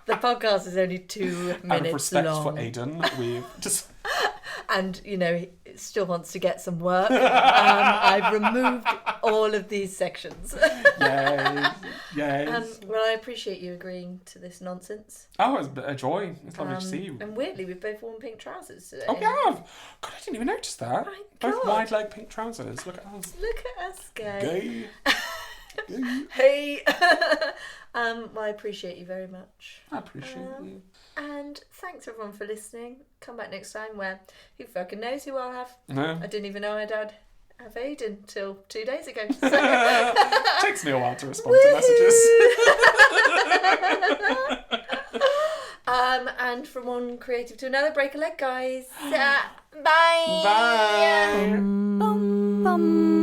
S2: The podcast is only 2
S3: Out of
S2: minutes
S3: respect
S2: long.
S3: for Aiden, we've just...
S2: And, you know, he still wants to get some work. I've removed all of these sections.
S3: Yay. Yes.
S2: Well, I appreciate you agreeing to this nonsense.
S3: Oh, it's a joy. It's lovely to see you.
S2: And weirdly, we've both worn pink trousers today.
S3: Oh, we have. God, I didn't even notice that.
S2: My
S3: Both
S2: God.
S3: wide leg pink trousers. Look at us.
S2: Look at us go.
S3: Gay. Gay.
S2: Hey. Well, I appreciate you very much.
S3: I appreciate you.
S2: And thanks everyone for listening. Come back next time where who fucking knows who I'll have.
S3: No.
S2: I didn't even know I'd have Aiden till 2 days ago. So.
S3: Takes me a while to respond to messages.
S2: And from one creative to another, break a leg, guys. Bye.
S3: Bye.
S1: Bum, bum.